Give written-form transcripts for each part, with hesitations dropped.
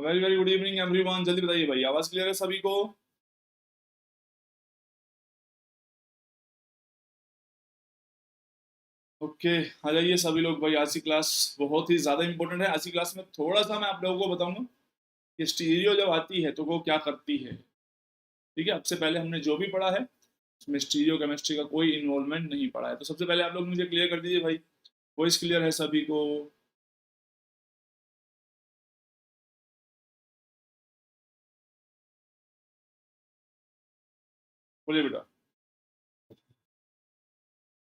Very very good evening everyone. जल्दी बताइए भाई, आवाज क्लियर है सभी को? ओके, आ जाइए सभी लोग भाई। आज की क्लास बहुत ही ज्यादा इंपॉर्टेंट है। आज की क्लास में थोड़ा सा मैं आप लोगों को बताऊंगा कि स्टीरियो जब आती है तो वो क्या करती है। ठीक है, अब से पहले हमने जो भी पढ़ा है उसमें स्टीरियो केमिस्ट्री का कोई इन्वॉल्वमेंट नहीं पढ़ा है। तो सबसे पहले आप लोग मुझे क्लियर कर दीजिए भाई, वॉइस क्लियर है सभी को? बोलिए बेटा।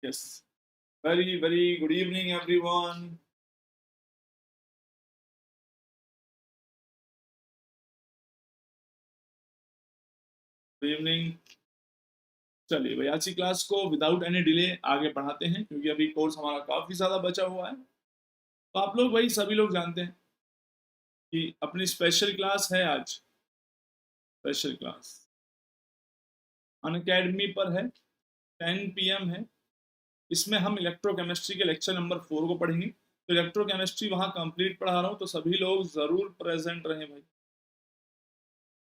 Yes, very very good evening everyone. Good evening. चलिए भाई, आज की क्लास को विदाउट एनी डिले आगे बढ़ाते हैं, क्योंकि अभी कोर्स हमारा काफी ज्यादा बचा हुआ है। तो आप लोग भाई सभी लोग जानते हैं कि अपनी स्पेशल क्लास है आज। स्पेशल क्लास अनअकैडमी पर है, 10 PM है। इसमें हम इलेक्ट्रोकेमिस्ट्री के लेक्चर नंबर 4 को पढ़ेंगे। तो इलेक्ट्रोकेमिस्ट्री वहाँ कंप्लीट पढ़ा रहा हूँ, तो सभी लोग जरूर प्रेजेंट रहें भाई।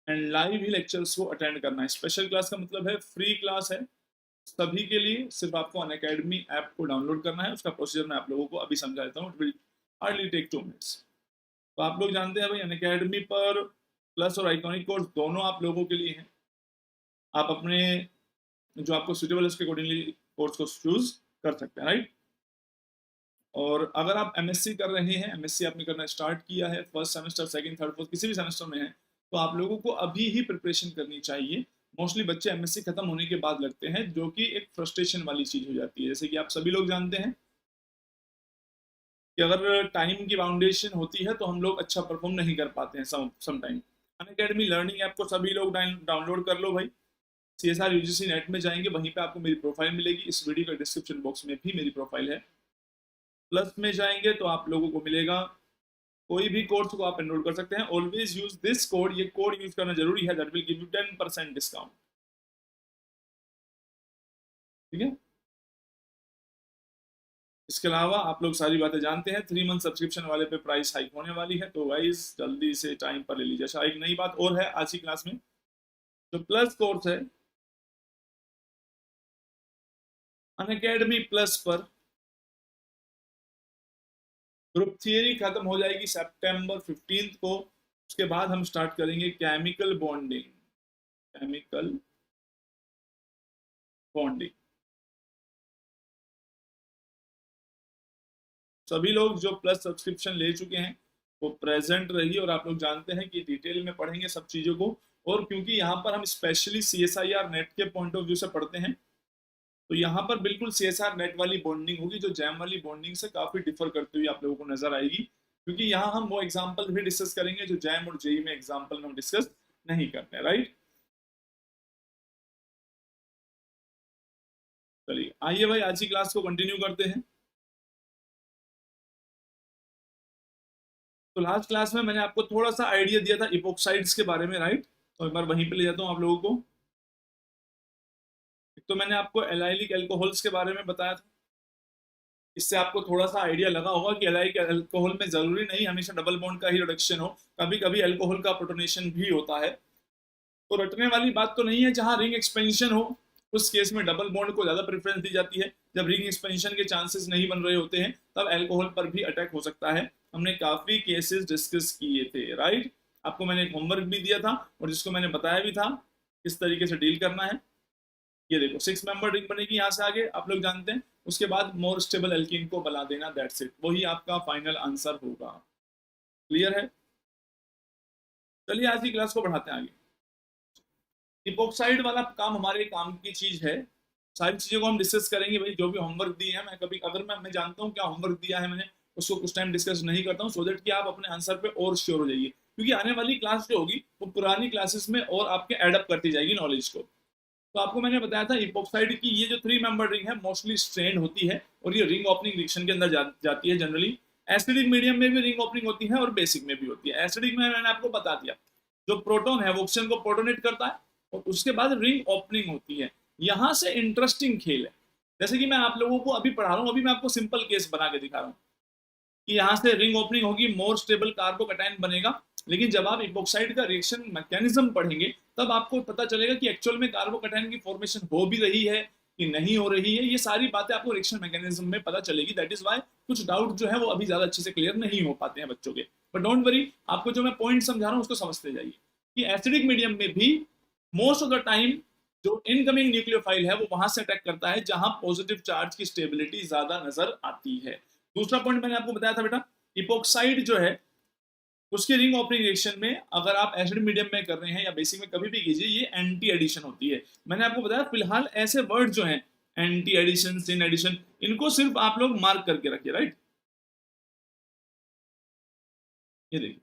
एंड लाइव ही लेक्चर्स को अटेंड करना है। स्पेशल क्लास का मतलब है फ्री क्लास है सभी के लिए। सिर्फ आपको अनअकैडमी ऐप को डाउनलोड करना है। उसका प्रोसीजर मैं आप लोगों को अभी समझा देता हूँ। It will hardly take 2 minutes. तो आप लोग जानते हैं भाई, अनअकैडमी पर प्लस और आइकॉनिक कोर्स दोनों आप लोगों के लिए हैं। आप अपने जो आपको सुटेबल है उसके अकॉर्डिंगली कोर्स को चूज कर सकते हैं, राइट। और अगर आप एमएससी कर रहे हैं, एमएससी आपने करना स्टार्ट किया है, first semester second third fourth किसी भी सेमेस्टर में है, तो आप लोगों को अभी ही प्रिपरेशन करनी चाहिए। मोस्टली बच्चे एमएससी खत्म होने के बाद लगते हैं, जो कि एक फ्रस्ट्रेशन वाली चीज हो जाती है। जैसे कि आप सभी लोग जानते हैं कि अगर टाइम की बाउंडेशन होती है तो हम लोग अच्छा परफॉर्म नहीं कर पाते हैं some time. Unacademy learning app को सभी लोग डाउनलोड कर लो भाई। CSR UGC नेट में जाएंगे, वहीं पे आपको मेरी प्रोफाइल मिलेगी। इस वीडियो के डिस्क्रिप्शन बॉक्स में भी मेरी प्रोफाइल है। प्लस में जाएंगे तो आप लोगों को मिलेगा, कोई भी कोर्स को आप एनरोल कर सकते हैं। ऑलवेज यूज दिस कोड, ये कोड यूज करना जरूरी है। That will give you 10% discount. ठीक है। इसके अलावा आप लोग सारी बातें जानते हैं, 3 मंथ सब्सक्रिप्शन वाले पे प्राइस हाइक होने वाली है, तो गाइस जल्दी से टाइम पर ले लीजिए। अच्छा, एक नई बात और है आज की क्लास में। जो प्लस कोर्स है अनअकैडमी प्लस पर, ग्रुप थियरी खत्म हो जाएगी September 15 को। उसके बाद हम स्टार्ट करेंगे केमिकल बॉन्डिंग। केमिकल बॉन्डिंग सभी लोग जो प्लस सब्सक्रिप्शन ले चुके हैं वो प्रेजेंट रहिए। और आप लोग जानते हैं कि डिटेल में पढ़ेंगे सब चीज़ों को। और क्योंकि यहाँ पर हम स्पेशली CSIR नेट के पॉइंट ऑफ व्यू से पढ़ते हैं, तो यहाँ पर बिल्कुल CSR नेट वाली बॉन्डिंग होगी, जो जैम वाली बॉन्डिंग से काफ़ी डिफर करती हुई आप लोगों को नजर आएगी। क्योंकि यहाँ हम वो एग्जाम्पल भी डिस्कस करेंगे जो जैम और जेई में एग्जाम्पल में हम डिस्कस नहीं करते, राइट। चलिए आइए भाई, आज की क्लास को कंटिन्यू करते हैं। तो लास्ट क्लास में मैंने आपको थोड़ा सा आइडिया दिया था इपोक्साइड्स के बारे में, राइट। तो एक बार वहीं पे ले जाता हूँ आप लोगों को। तो मैंने आपको एलाइलिक अल्कोहल्स के बारे में बताया था। इससे आपको थोड़ा सा आइडिया लगा होगा कि एलाइलिक अल्कोहल में जरूरी नहीं हमेशा डबल बॉन्ड का ही रिडक्शन हो, कभी कभी अल्कोहल का प्रोटोनेशन भी होता है। तो रटने वाली बात तो नहीं है। जहां रिंग एक्सपेंशन हो उस केस में डबल बॉन्ड को ज्यादा प्रेफरेंस दी जाती है। जब रिंग एक्सपेंशन के चांसेस नहीं बन रहे होते हैं तब अल्कोहल पर भी अटैक हो सकता है। हमने काफी केसेस डिस्कस किए थे, राइट। आपको मैंने एक होमवर्क भी दिया था और जिसको मैंने बताया भी था किस तरीके से डील करना है। ये देखो, 6 मेंबर रिंग बनेगी यहाँ से आगे, आप लोग जानते हैं। उसके बाद मोर स्टेबल एल्कीन को बना देना, दैट्स इट। वही आपका फाइनल आंसर होगा। क्लियर है? चलिए आज की क्लास को बढ़ाते हैं आगे। इपोक्साइड वाला काम हमारे काम की चीज है। सारी चीजों को हम डिस्कस करेंगे भाई। जो भी होमवर्क दिए हैं, मैं कभी अगर मैं जानता हूँ क्या होमवर्क दिया है मैंने, उसको कुछ टाइम डिस्कस नहीं करता हूँ, सो दैट कि आप अपने आंसर पे और श्योर हो जाइए। क्योंकि आने वाली क्लास जो होगी वो पुरानी क्लासेस में और आपके एडअप करती जाएगी नॉलेज को। तो आपको मैंने बताया था इपोक्साइड की ये जो 3 मेंबर रिंग है मोस्टली स्ट्रेन होती है, और ये रिंग ओपनिंग रिएक्शन के अंदर जाती है जनरली। एसिडिक मीडियम में भी रिंग ओपनिंग होती है और बेसिक में भी होती है। एसिडिक में मैंने आपको बता दिया, जो प्रोटॉन है वो ऑक्सीजन को प्रोटोनेट करता है और उसके बाद रिंग ओपनिंग होती है। यहां से इंटरेस्टिंग खेल है। जैसे कि मैं आप लोगों को अभी पढ़ा रहा हूँ, अभी मैं आपको सिंपल केस बना के दिखा रहा हूँ कि यहाँ से रिंग ओपनिंग होगी, मोर स्टेबल कार्बोकैटायन बनेगा लेकिन जब आप इपोक्साइड का रिएक्शन मैकेनिज्म पढ़ेंगे तब आपको पता चलेगा कि एक्चुअल में कार्बोकैटायन की फॉर्मेशन हो भी रही है कि नहीं हो रही है। ये सारी बातें आपको रिएक्शन मैकेनिज्म में पता चलेगी। दैट इज वाई कुछ डाउट जो है वो अभी ज्यादा अच्छे से क्लियर नहीं हो पाते हैं बच्चों के। बट डोंट वरी, आपको जो मैं पॉइंट समझा रहा हूँ उसको समझते जाइए कि एसिडिक मीडियम में भी मोस्ट ऑफ द टाइम जो इनकमिंग न्यूक्लियोफाइल है वो वहां से अटैक करता है जहां पॉजिटिव चार्ज की स्टेबिलिटी ज्यादा नजर आती है। दूसरा पॉइंट मैंने आपको बताया था बेटा, इपोक्साइड जो है उसके रिंग ओपनिंग रिएक्शन में अगर आप एसिड मीडियम में कर रहे हैं या बेसिक में कभी भी कीजिए, ये एंटी एडिशन होती है। मैंने आपको बताया फिलहाल ऐसे वर्ड जो हैं एंटी एडिशन, सिन एडिशन, इनको सिर्फ आप लोग मार्क करके रखिए, राइट। ये देखिए,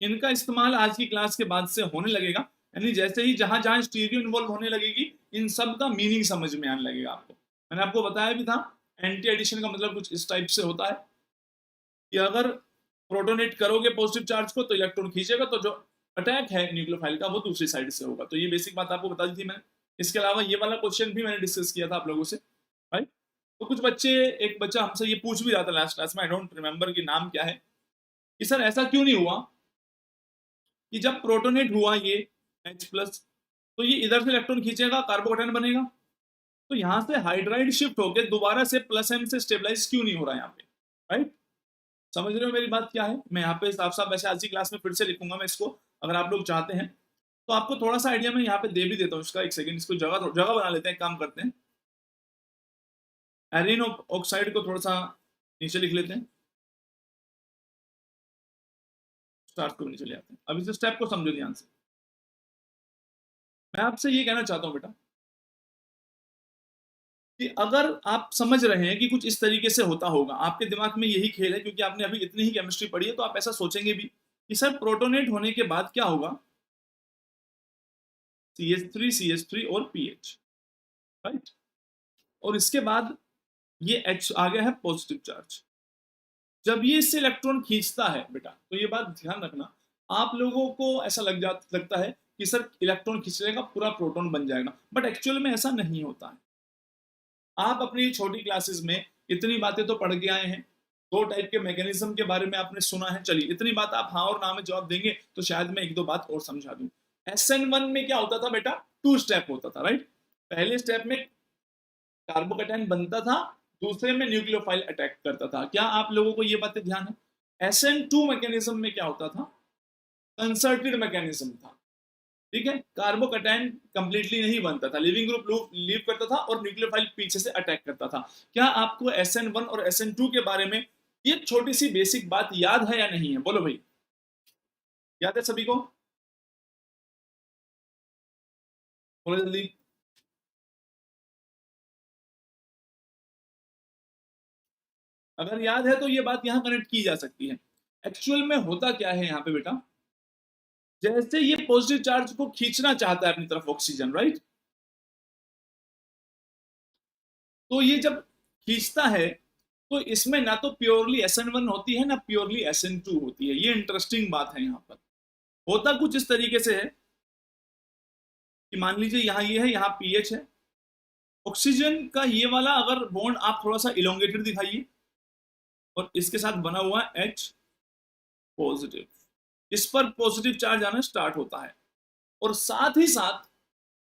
इनका इस्तेमाल आज की क्लास के बाद से होने लगेगा, यानी जैसे ही जहां जहां स्टीरियो इन्वॉल्व होने लगेगी इन सब का मीनिंग समझ में आने लगेगा आपको। मैंने आपको बताया भी था एंटी एडिशन का मतलब कुछ इस टाइप से होता है कि अगर प्रोटोनेट करोगे पॉजिटिव चार्ज को तो इलेक्ट्रॉन खींचेगा, तो जो अटैक है न्यूक्लियोफाइल का वो दूसरी साइड से होगा। तो ये बेसिक बात आपको बता दी थी मैंने। इसके अलावा ये वाला क्वेश्चन भी मैंने डिस्कस किया था आप लोगों से, राइट। तो कुछ बच्चे, एक बच्चा हमसे ये पूछ भी रहा था लास्ट क्लास में, आई डोंट रिमेंबर कि नाम क्या है, कि सर ऐसा क्यों नहीं हुआ कि जब प्रोटोनेट हुआ ये H+ तो ये इधर से इलेक्ट्रॉन खींचेगा, कार्बोकैटायन बनेगा, तो यहां से हाइड्राइड शिफ्ट होकर दोबारा से +M से स्टेबलाइज क्यों नहीं हो रहा है यहाँ पे, राइट। समझ रहे हो मेरी बात क्या है? मैं यहाँ पे साफ साफ वैसे आज की क्लास में फिर से लिखूंगा मैं इसको, अगर आप लोग चाहते हैं तो आपको थोड़ा सा आइडिया मैं यहाँ पे दे भी देता हूँ इसका। एक सेकंड, इसको जगह जगह बना लेते हैं, काम करते हैं। एरिन ऑक्साइड को थोड़ा सा नीचे लिख लेते हैं, स्टार्ट को नीचे ले आते हैं। अब इस स्टेप को समझो ध्यान से। मैं आपसे ये कहना चाहता हूँ बेटा कि अगर आप समझ रहे हैं कि कुछ इस तरीके से होता होगा, आपके दिमाग में यही खेल है क्योंकि आपने अभी इतनी ही केमिस्ट्री पढ़ी है, तो आप ऐसा सोचेंगे भी कि सर प्रोटोनेट होने के बाद क्या होगा, CH3 और पीएच, राइट। और इसके बाद ये H आ गया है पॉजिटिव चार्ज। जब ये इससे इलेक्ट्रॉन खींचता है बेटा, तो ये बात ध्यान रखना, आप लोगों को ऐसा लगता है कि सर इलेक्ट्रॉन खींच लेगा पूरा प्रोटॉन बन जाएगा, बट एक्चुअल में ऐसा नहीं होता है। आप अपनी छोटी क्लासेस में इतनी बातें तो पढ़ के आए हैं, दो टाइप के मैकेनिज्म के बारे में आपने सुना है। चलिए इतनी बात आप हाँ और ना में जवाब देंगे तो शायद मैं एक दो बात और समझा दूं। SN1 में क्या होता था बेटा, 2 स्टेप होता था, राइट। पहले स्टेप में कार्बोकैटायन बनता था, दूसरे में न्यूक्लियोफाइल अटैक करता था। क्या आप लोगों को ये बातें ध्यान है? SN2 मैकेनिज्म में क्या होता था, कंसर्टेड मैकेनिज्म था, ठीक है। कार्बोकैटायन कंप्लीटली नहीं बनता था, लिविंग ग्रुप लीव करता था और न्यूक्लियोफाइल पीछे से अटैक करता था। क्या आपको SN1 और SN2 के बारे में ये छोटी सी बेसिक बात याद है या नहीं है? बोलो भाई, याद है सभी को? बोलो जल्दी। अगर याद है तो ये बात यहां कनेक्ट की जा सकती है। एक्चुअल में होता क्या है यहाँ पे बेटा, जैसे ये पॉजिटिव चार्ज को खींचना चाहता है अपनी तरफ ऑक्सीजन, राइट, तो ये जब खींचता है तो इसमें ना तो प्योरली SN1 होती है ना प्योरली SN2 होती है। ये इंटरेस्टिंग बात है। यहाँ पर होता कुछ इस तरीके से है कि मान लीजिए यहाँ ये है, यहाँ पीएच है, ऑक्सीजन का ये वाला अगर बॉन्ड आप थोड़ा सा इलोंगेटेड दिखाइए और इसके साथ बना हुआ है H पॉजिटिव, इस पर पॉजिटिव चार्ज आना स्टार्ट होता है। और साथ ही साथ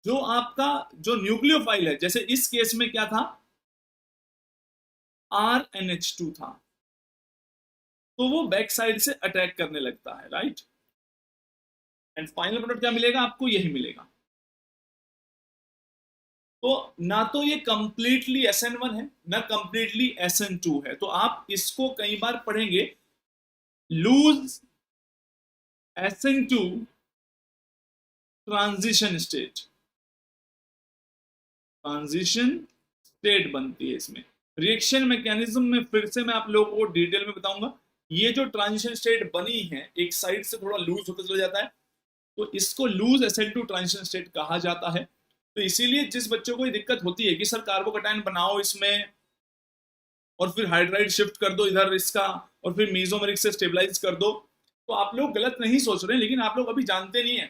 जो आपका जो न्यूक्लियोफाइल है, जैसे इस केस में क्या था, RNH2 था, तो वो बैक साइड से अटैक करने लगता है, राइट। एंड फाइनल प्रोडक्ट क्या मिलेगा आपको, यही मिलेगा। तो ना तो ये कंप्लीटली SN1 है ना कंप्लीटली SN2 है। तो आप इसको कई बार पढ़ेंगे, loose SN2 transition state, transition state बनती है इसमें। रिएक्शन मैकेनिज्म में फिर से मैं आप लोगों को डिटेल में बताऊंगा। ये जो ट्रांजिशन स्टेट बनी है, एक साइड से थोड़ा लूज होता चला जाता है, तो इसको लूज SN2 ट्रांजिशन स्टेट कहा जाता है। तो इसीलिए जिस बच्चों को ये दिक्कत होती है कि सर कार्बोकैटायन बनाओ इसमें और फिर हाइड्राइड शिफ्ट कर दो इधर इसका और फिर मेसोमेरिक से स्टेबलाइज कर दो, तो आप लोग गलत नहीं सोच रहे हैं, लेकिन आप लोग अभी जानते नहीं है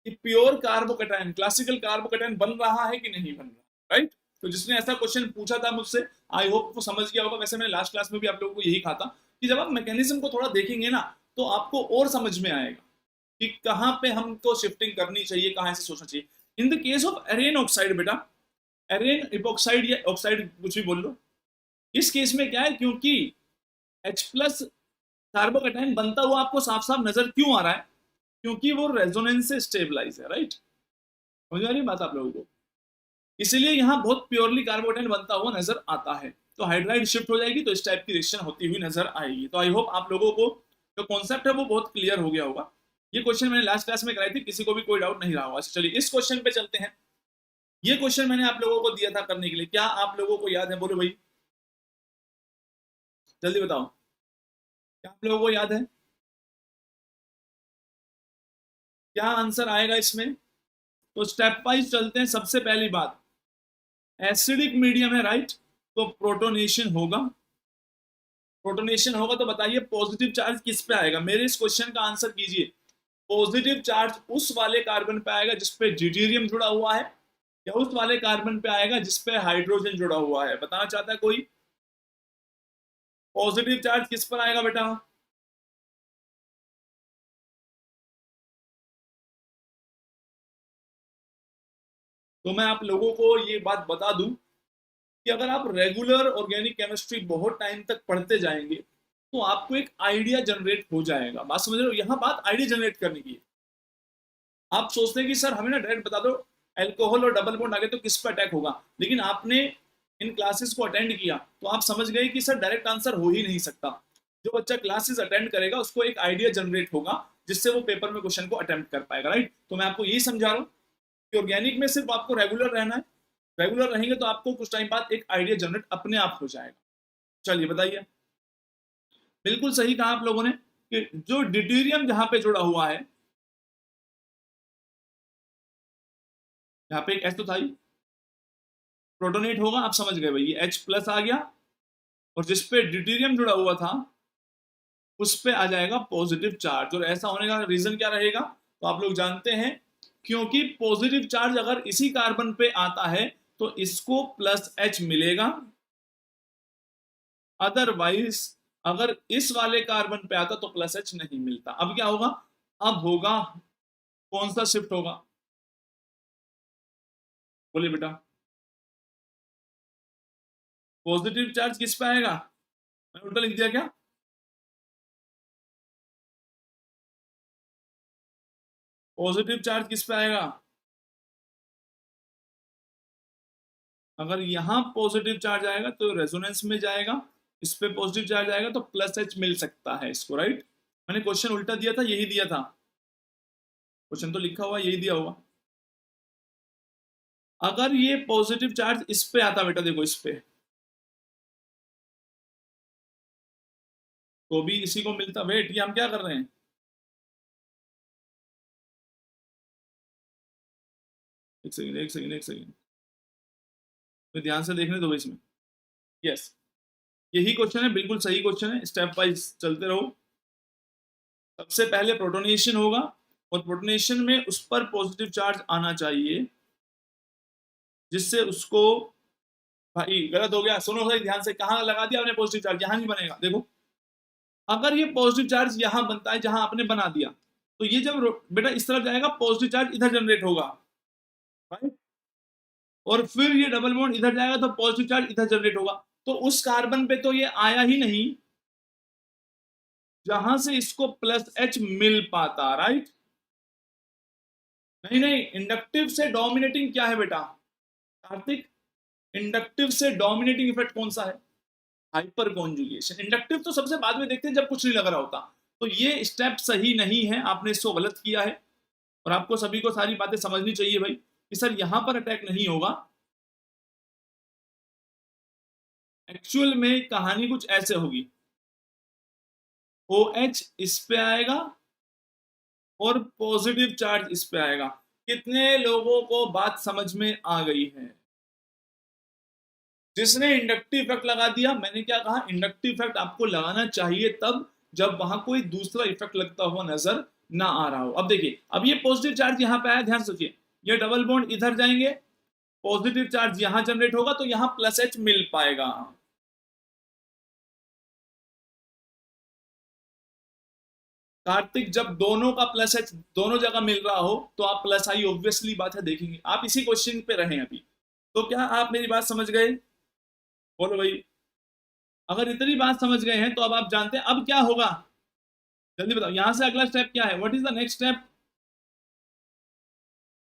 कि प्योर कार्बोकैटायन, क्लासिकल कार्बोकैटायन बन रहा है कि नहीं बन रहा, राइट। तो जिसने ऐसा क्वेश्चन पूछा था मुझसे, आई होप वो समझ गया होगा। वैसे मैंने लास्ट क्लास में भी आप लोगों को यही कहा था कि जब आप मैकेनिज्म को थोड़ा देखेंगे ना, तो आपको और समझ में आएगा कि कहाँ पे हमको शिफ्टिंग करनी चाहिए, कहाँ से सोचना चाहिए। In the case of एरेन oxide बेटा, एरेन इपोक्साइड या ऑक्साइड कुछ भी बोल लो, इस केस में क्या है, क्योंकि H प्लस कार्बोकेटाइन बनता हुआ आपको साफ साफ नजर क्यों आ रहा है, क्योंकि वो रेजोनेंस से स्टेबलाइज है, राइट। समझ आ रही बात आप लोगों को, इसलिए यहाँ बहुत प्योरली कार्बोकेटाइन बनता हुआ नजर आता है। तो हाइड्राइड शिफ्ट हो जाएगी तो इस टाइप की रिएक्शन होती हुई नजर आएगी। तो आई होप आप लोगों को जो कॉन्सेप्ट है वो बहुत क्लियर हो गया होगा। ये क्वेश्चन मैंने लास्ट क्लास में कराई थी, किसी को भी कोई डाउट नहीं रहा होगा। चलिए इस क्वेश्चन पे चलते हैं। ये क्वेश्चन मैंने आप लोगों को दिया था करने के लिए, क्या आप लोगों को याद है, बोलो भाई जल्दी बताओ, क्या आप लोगों को याद है, क्या आंसर आएगा इसमें। तो स्टेप वाइज चलते हैं। सबसे पहली बात, एसिडिक मीडियम है, राइट, तो प्रोटोनेशन होगा। प्रोटोनेशन होगा तो बताइए पॉजिटिव चार्ज किस पे आएगा, मेरे इस क्वेश्चन का आंसर कीजिए। पॉजिटिव चार्ज उस वाले कार्बन पे आएगा जिसपे ड्यूटेरियम जुड़ा हुआ है, या उस वाले कार्बन पे आएगा जिसपे हाइड्रोजन जुड़ा हुआ है, बताना चाहता है कोई। पॉजिटिव चार्ज किस पर आएगा बेटा, तो मैं आप लोगों को ये बात बता दूं कि अगर आप रेगुलर ऑर्गेनिक केमिस्ट्री बहुत टाइम तक पढ़ते जाएंगे तो आपको एक आइडिया जनरेट हो जाएगा। बात समझ रहे हो, यहाँ बात आइडिया जनरेट करने की है। आप सोचते हैं कि सर हमें ना डायरेक्ट बता दो अल्कोहल और डबल बॉन्ड आगे तो किस पर अटैक होगा, लेकिन आपने इन क्लासेस को अटेंड किया तो आप समझ गए कि सर डायरेक्ट आंसर हो ही नहीं सकता। जो बच्चा क्लासेस अटेंड करेगा उसको एक आइडिया जनरेट होगा जिससे वो पेपर में क्वेश्चन को अटेम्प्ट कर पाएगा, राइट। तो मैं आपको यही समझा रहा हूँ कि ऑर्गेनिक में सिर्फ आपको रेगुलर रहना है, रेगुलर रहेंगे तो आपको कुछ टाइम बाद एक आइडिया जनरेट अपने आप हो जाएगा। चलिए बताइए, बिल्कुल सही कहा आप लोगों ने कि जो ड्यूटेरियम जहां पे जुड़ा हुआ है, यहाँ पे एक एच तो था ही, प्रोटोनेट होगा, आप समझ गए भाई, ये H प्लस आ गया, और जिसपे ड्यूटेरियम जुड़ा हुआ था उस पे आ जाएगा पॉजिटिव चार्ज। और ऐसा होने का रीजन क्या रहेगा, तो आप लोग जानते हैं, क्योंकि पॉजिटिव चार्ज अगर इसी कार्बन पे आता है तो इसको प्लस H मिलेगा, अदरवाइज अगर इस वाले कार्बन पे आता तो प्लस H नहीं मिलता। अब क्या होगा, अब होगा कौन सा शिफ्ट होगा, बोलिए बेटा। पॉजिटिव चार्ज किस पे आएगा, मैंने उल्टा लिख दिया क्या, पॉजिटिव चार्ज किस पे आएगा, अगर यहां पॉजिटिव चार्ज आएगा तो रेजोनेंस में जाएगा, इस पे पॉजिटिव चार्ज आएगा तो प्लस H मिल सकता है इसको, राइट। मैंने क्वेश्चन उल्टा दिया था, यही दिया था, क्वेश्चन तो लिखा हुआ यही दिया होगा। अगर ये पॉजिटिव चार्ज इस पे आता बेटा, देखो इस पे, तो भी इसी को मिलता। वेट, ये हम क्या कर रहे हैं, एक सेकेंड एक सेकेंड एक सेकेंड, तो ध्यान से देखने दो इसमें। यस, यही क्वेश्चन है, बिल्कुल सही क्वेश्चन है, स्टेप वाइज चलते रहो। सबसे पहले प्रोटोनेशन होगा, और प्रोटोनेशन में उस पर पॉजिटिव चार्ज आना चाहिए जिससे उसको, भाई गलत हो गया, सुनो सही ध्यान से, कहाँ लगा दिया आपने पॉजिटिव चार्ज, यहां नहीं बनेगा। देखो अगर ये पॉजिटिव चार्ज यहां बनता है जहां आपने बना दिया, तो ये जब बेटा इस तरफ जाएगा पॉजिटिव चार्ज इधर जनरेट होगा, राइट, और फिर ये डबल बॉन्ड इधर जाएगा तो पॉजिटिव चार्ज इधर जनरेट होगा। तो उस कार्बन पे तो ये आया ही नहीं जहां से इसको प्लस H मिल पाता, राइट। नहीं नहीं, इंडक्टिव से डोमिनेटिंग क्या है बेटा कार्तिक, इंडक्टिव से डोमिनेटिंग इफेक्ट कौन सा है, हाइपर कॉन्जुगेशन। इंडक्टिव तो सबसे बाद में देखते हैं जब कुछ नहीं लग रहा होता। तो ये स्टेप सही नहीं है, आपने इसको गलत किया है, और आपको सभी को सारी बातें समझनी चाहिए भाई कि सर यहां पर अटैक नहीं होगा। एक्चुअल में कहानी कुछ ऐसे होगी, OH इस पे आएगा और पॉजिटिव चार्ज इस पे आएगा। कितने लोगों को बात समझ में आ गई है, जिसने इंडक्टिव इफेक्ट लगा दिया, मैंने क्या कहा, इंडक्टिव इफेक्ट आपको लगाना चाहिए तब जब वहां कोई दूसरा इफेक्ट लगता हुआ नजर ना आ रहा हो। अब देखिए, अब ये पॉजिटिव चार्ज यहां पे आया, ध्यान सोचिए, ये डबल बॉन्ड इधर जाएंगे, पॉजिटिव चार्ज यहां जनरेट होगा तो यहां प्लस H मिल पाएगा। कार्तिक, जब दोनों का प्लस एच दोनों जगह मिल रहा हो तो आप प्लस आई ऑब्वियसली बात है देखेंगे। आप इसी क्वेश्चन पे रहें अभी। तो क्या आप मेरी बात समझ गए? बोलो भाई। अगर इतनी बात समझ गए हैं तो अब आप जानते हैं अब क्या होगा। जल्दी बताओ, यहां से अगला स्टेप क्या है? What is the next step?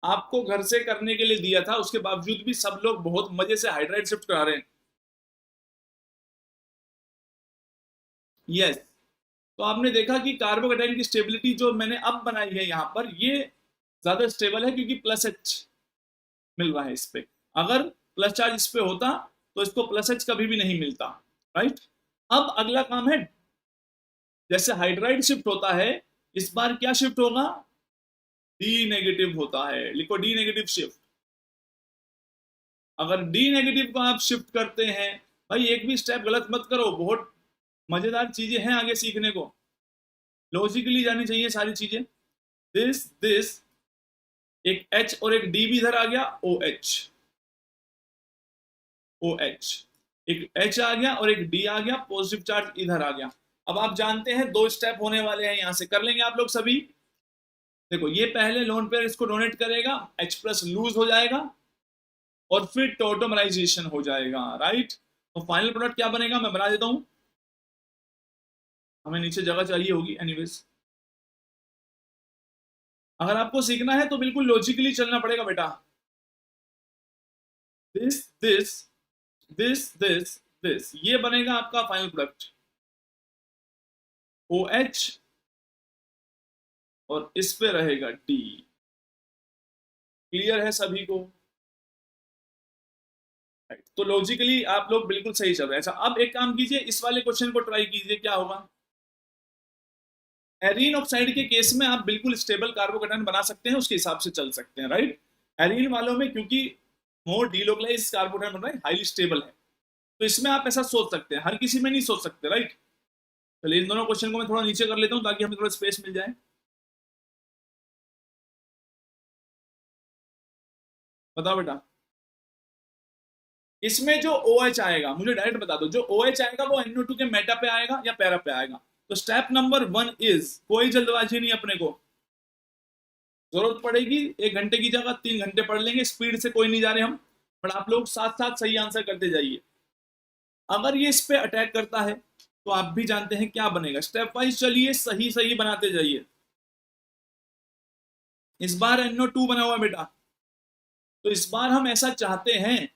आपको घर से करने के लिए दिया था, उसके बावजूद भी सब लोग बहुत मजे से हाइड्राइड शिफ्ट करा रहे हैं। यस। तो आपने देखा कि कार्बोकेटाइन की स्टेबिलिटी जो मैंने अब बनाई है यहाँ पर, ये ज्यादा स्टेबल है क्योंकि प्लस एच मिल रहा है इस पे। अगर प्लस चार्ज इस पे होता तो इसको प्लस एच कभी भी नहीं मिलता। राइट। अब अगला काम है, जैसे हाइड्राइड शिफ्ट होता है, इस बार क्या शिफ्ट होगा? डी नेगेटिव होता है। लिखो डी नेगेटिव शिफ्ट। अगर डी नेगेटिव को आप शिफ्ट करते हैं, भाई एक भी स्टेप गलत मत करो, बहुत मजेदार चीजें हैं आगे सीखने को। लॉजिकली जानी चाहिए सारी चीजें। दिस एक H और एक D भी इधर आ गया, OH। OH एक H आ गया और एक D आ गया, पॉजिटिव चार्ज इधर आ गया। अब आप जानते हैं दो स्टेप होने वाले हैं, यहां से कर लेंगे आप लोग सभी। देखो, ये पहले लोन पेयर इसको डोनेट करेगा, H प्लस लूज हो जाएगा और फिर टोटोमराइजेशन हो जाएगा। राइट। तो फाइनल प्रोडक्ट क्या बनेगा मैं बना देता हूं। हमें नीचे जगह चाहिए होगी एनीवेज। अगर आपको सीखना है तो बिल्कुल लॉजिकली चलना पड़ेगा बेटा। दिस दिस दिस ये बनेगा आपका फाइनल प्रोडक्ट, OH, और इस पे रहेगा D। क्लियर है सभी को? तो लॉजिकली आप लोग बिल्कुल सही चल रहे हैं। अच्छा, अब एक काम कीजिए, इस वाले क्वेश्चन को ट्राई कीजिए, क्या होगा। एरीन ऑक्साइड के केस में आप बिल्कुल स्टेबल कार्बोकेटाइन बना सकते हैं, उसके हिसाब से चल सकते हैं। राइट। एरीन वालों में क्योंकि मोर डीलोकलाइज कार्बोकेटाइन बन रहा है, हाईली स्टेबल है, तो इसमें आप ऐसा सोच सकते हैं, हर किसी में नहीं सोच सकते। राइट। चलिए इन दोनों क्वेश्चन को मैं थोड़ा नीचे कर लेता हूं ताकि हमें थोड़ा स्पेस मिल जाए। बताओ बेटा, इसमें जो OH आएगा, मुझे डायरेक्ट बता दो, जो OH आएगा वो NO2 के मेटा पे आएगा या पैरा पे आएगा? तो स्टेप नंबर 1 इज, कोई जल्दबाजी नहीं अपने को। जरूरत पड़ेगी 1 घंटे की जगह 3 घंटे पढ़ लेंगे, स्पीड से कोई नहीं जा रहे हम, पर आप लोग साथ साथ सही आंसर करते जाइए। अगर ये इस पे अटैक करता है तो आप भी जानते हैं क्या बनेगा। स्टेप वाइज चलिए, सही सही बनाते जाइए। इस बार NO2 बना हुआ बेटा, तो इस बार हम ऐसा चाहते हैं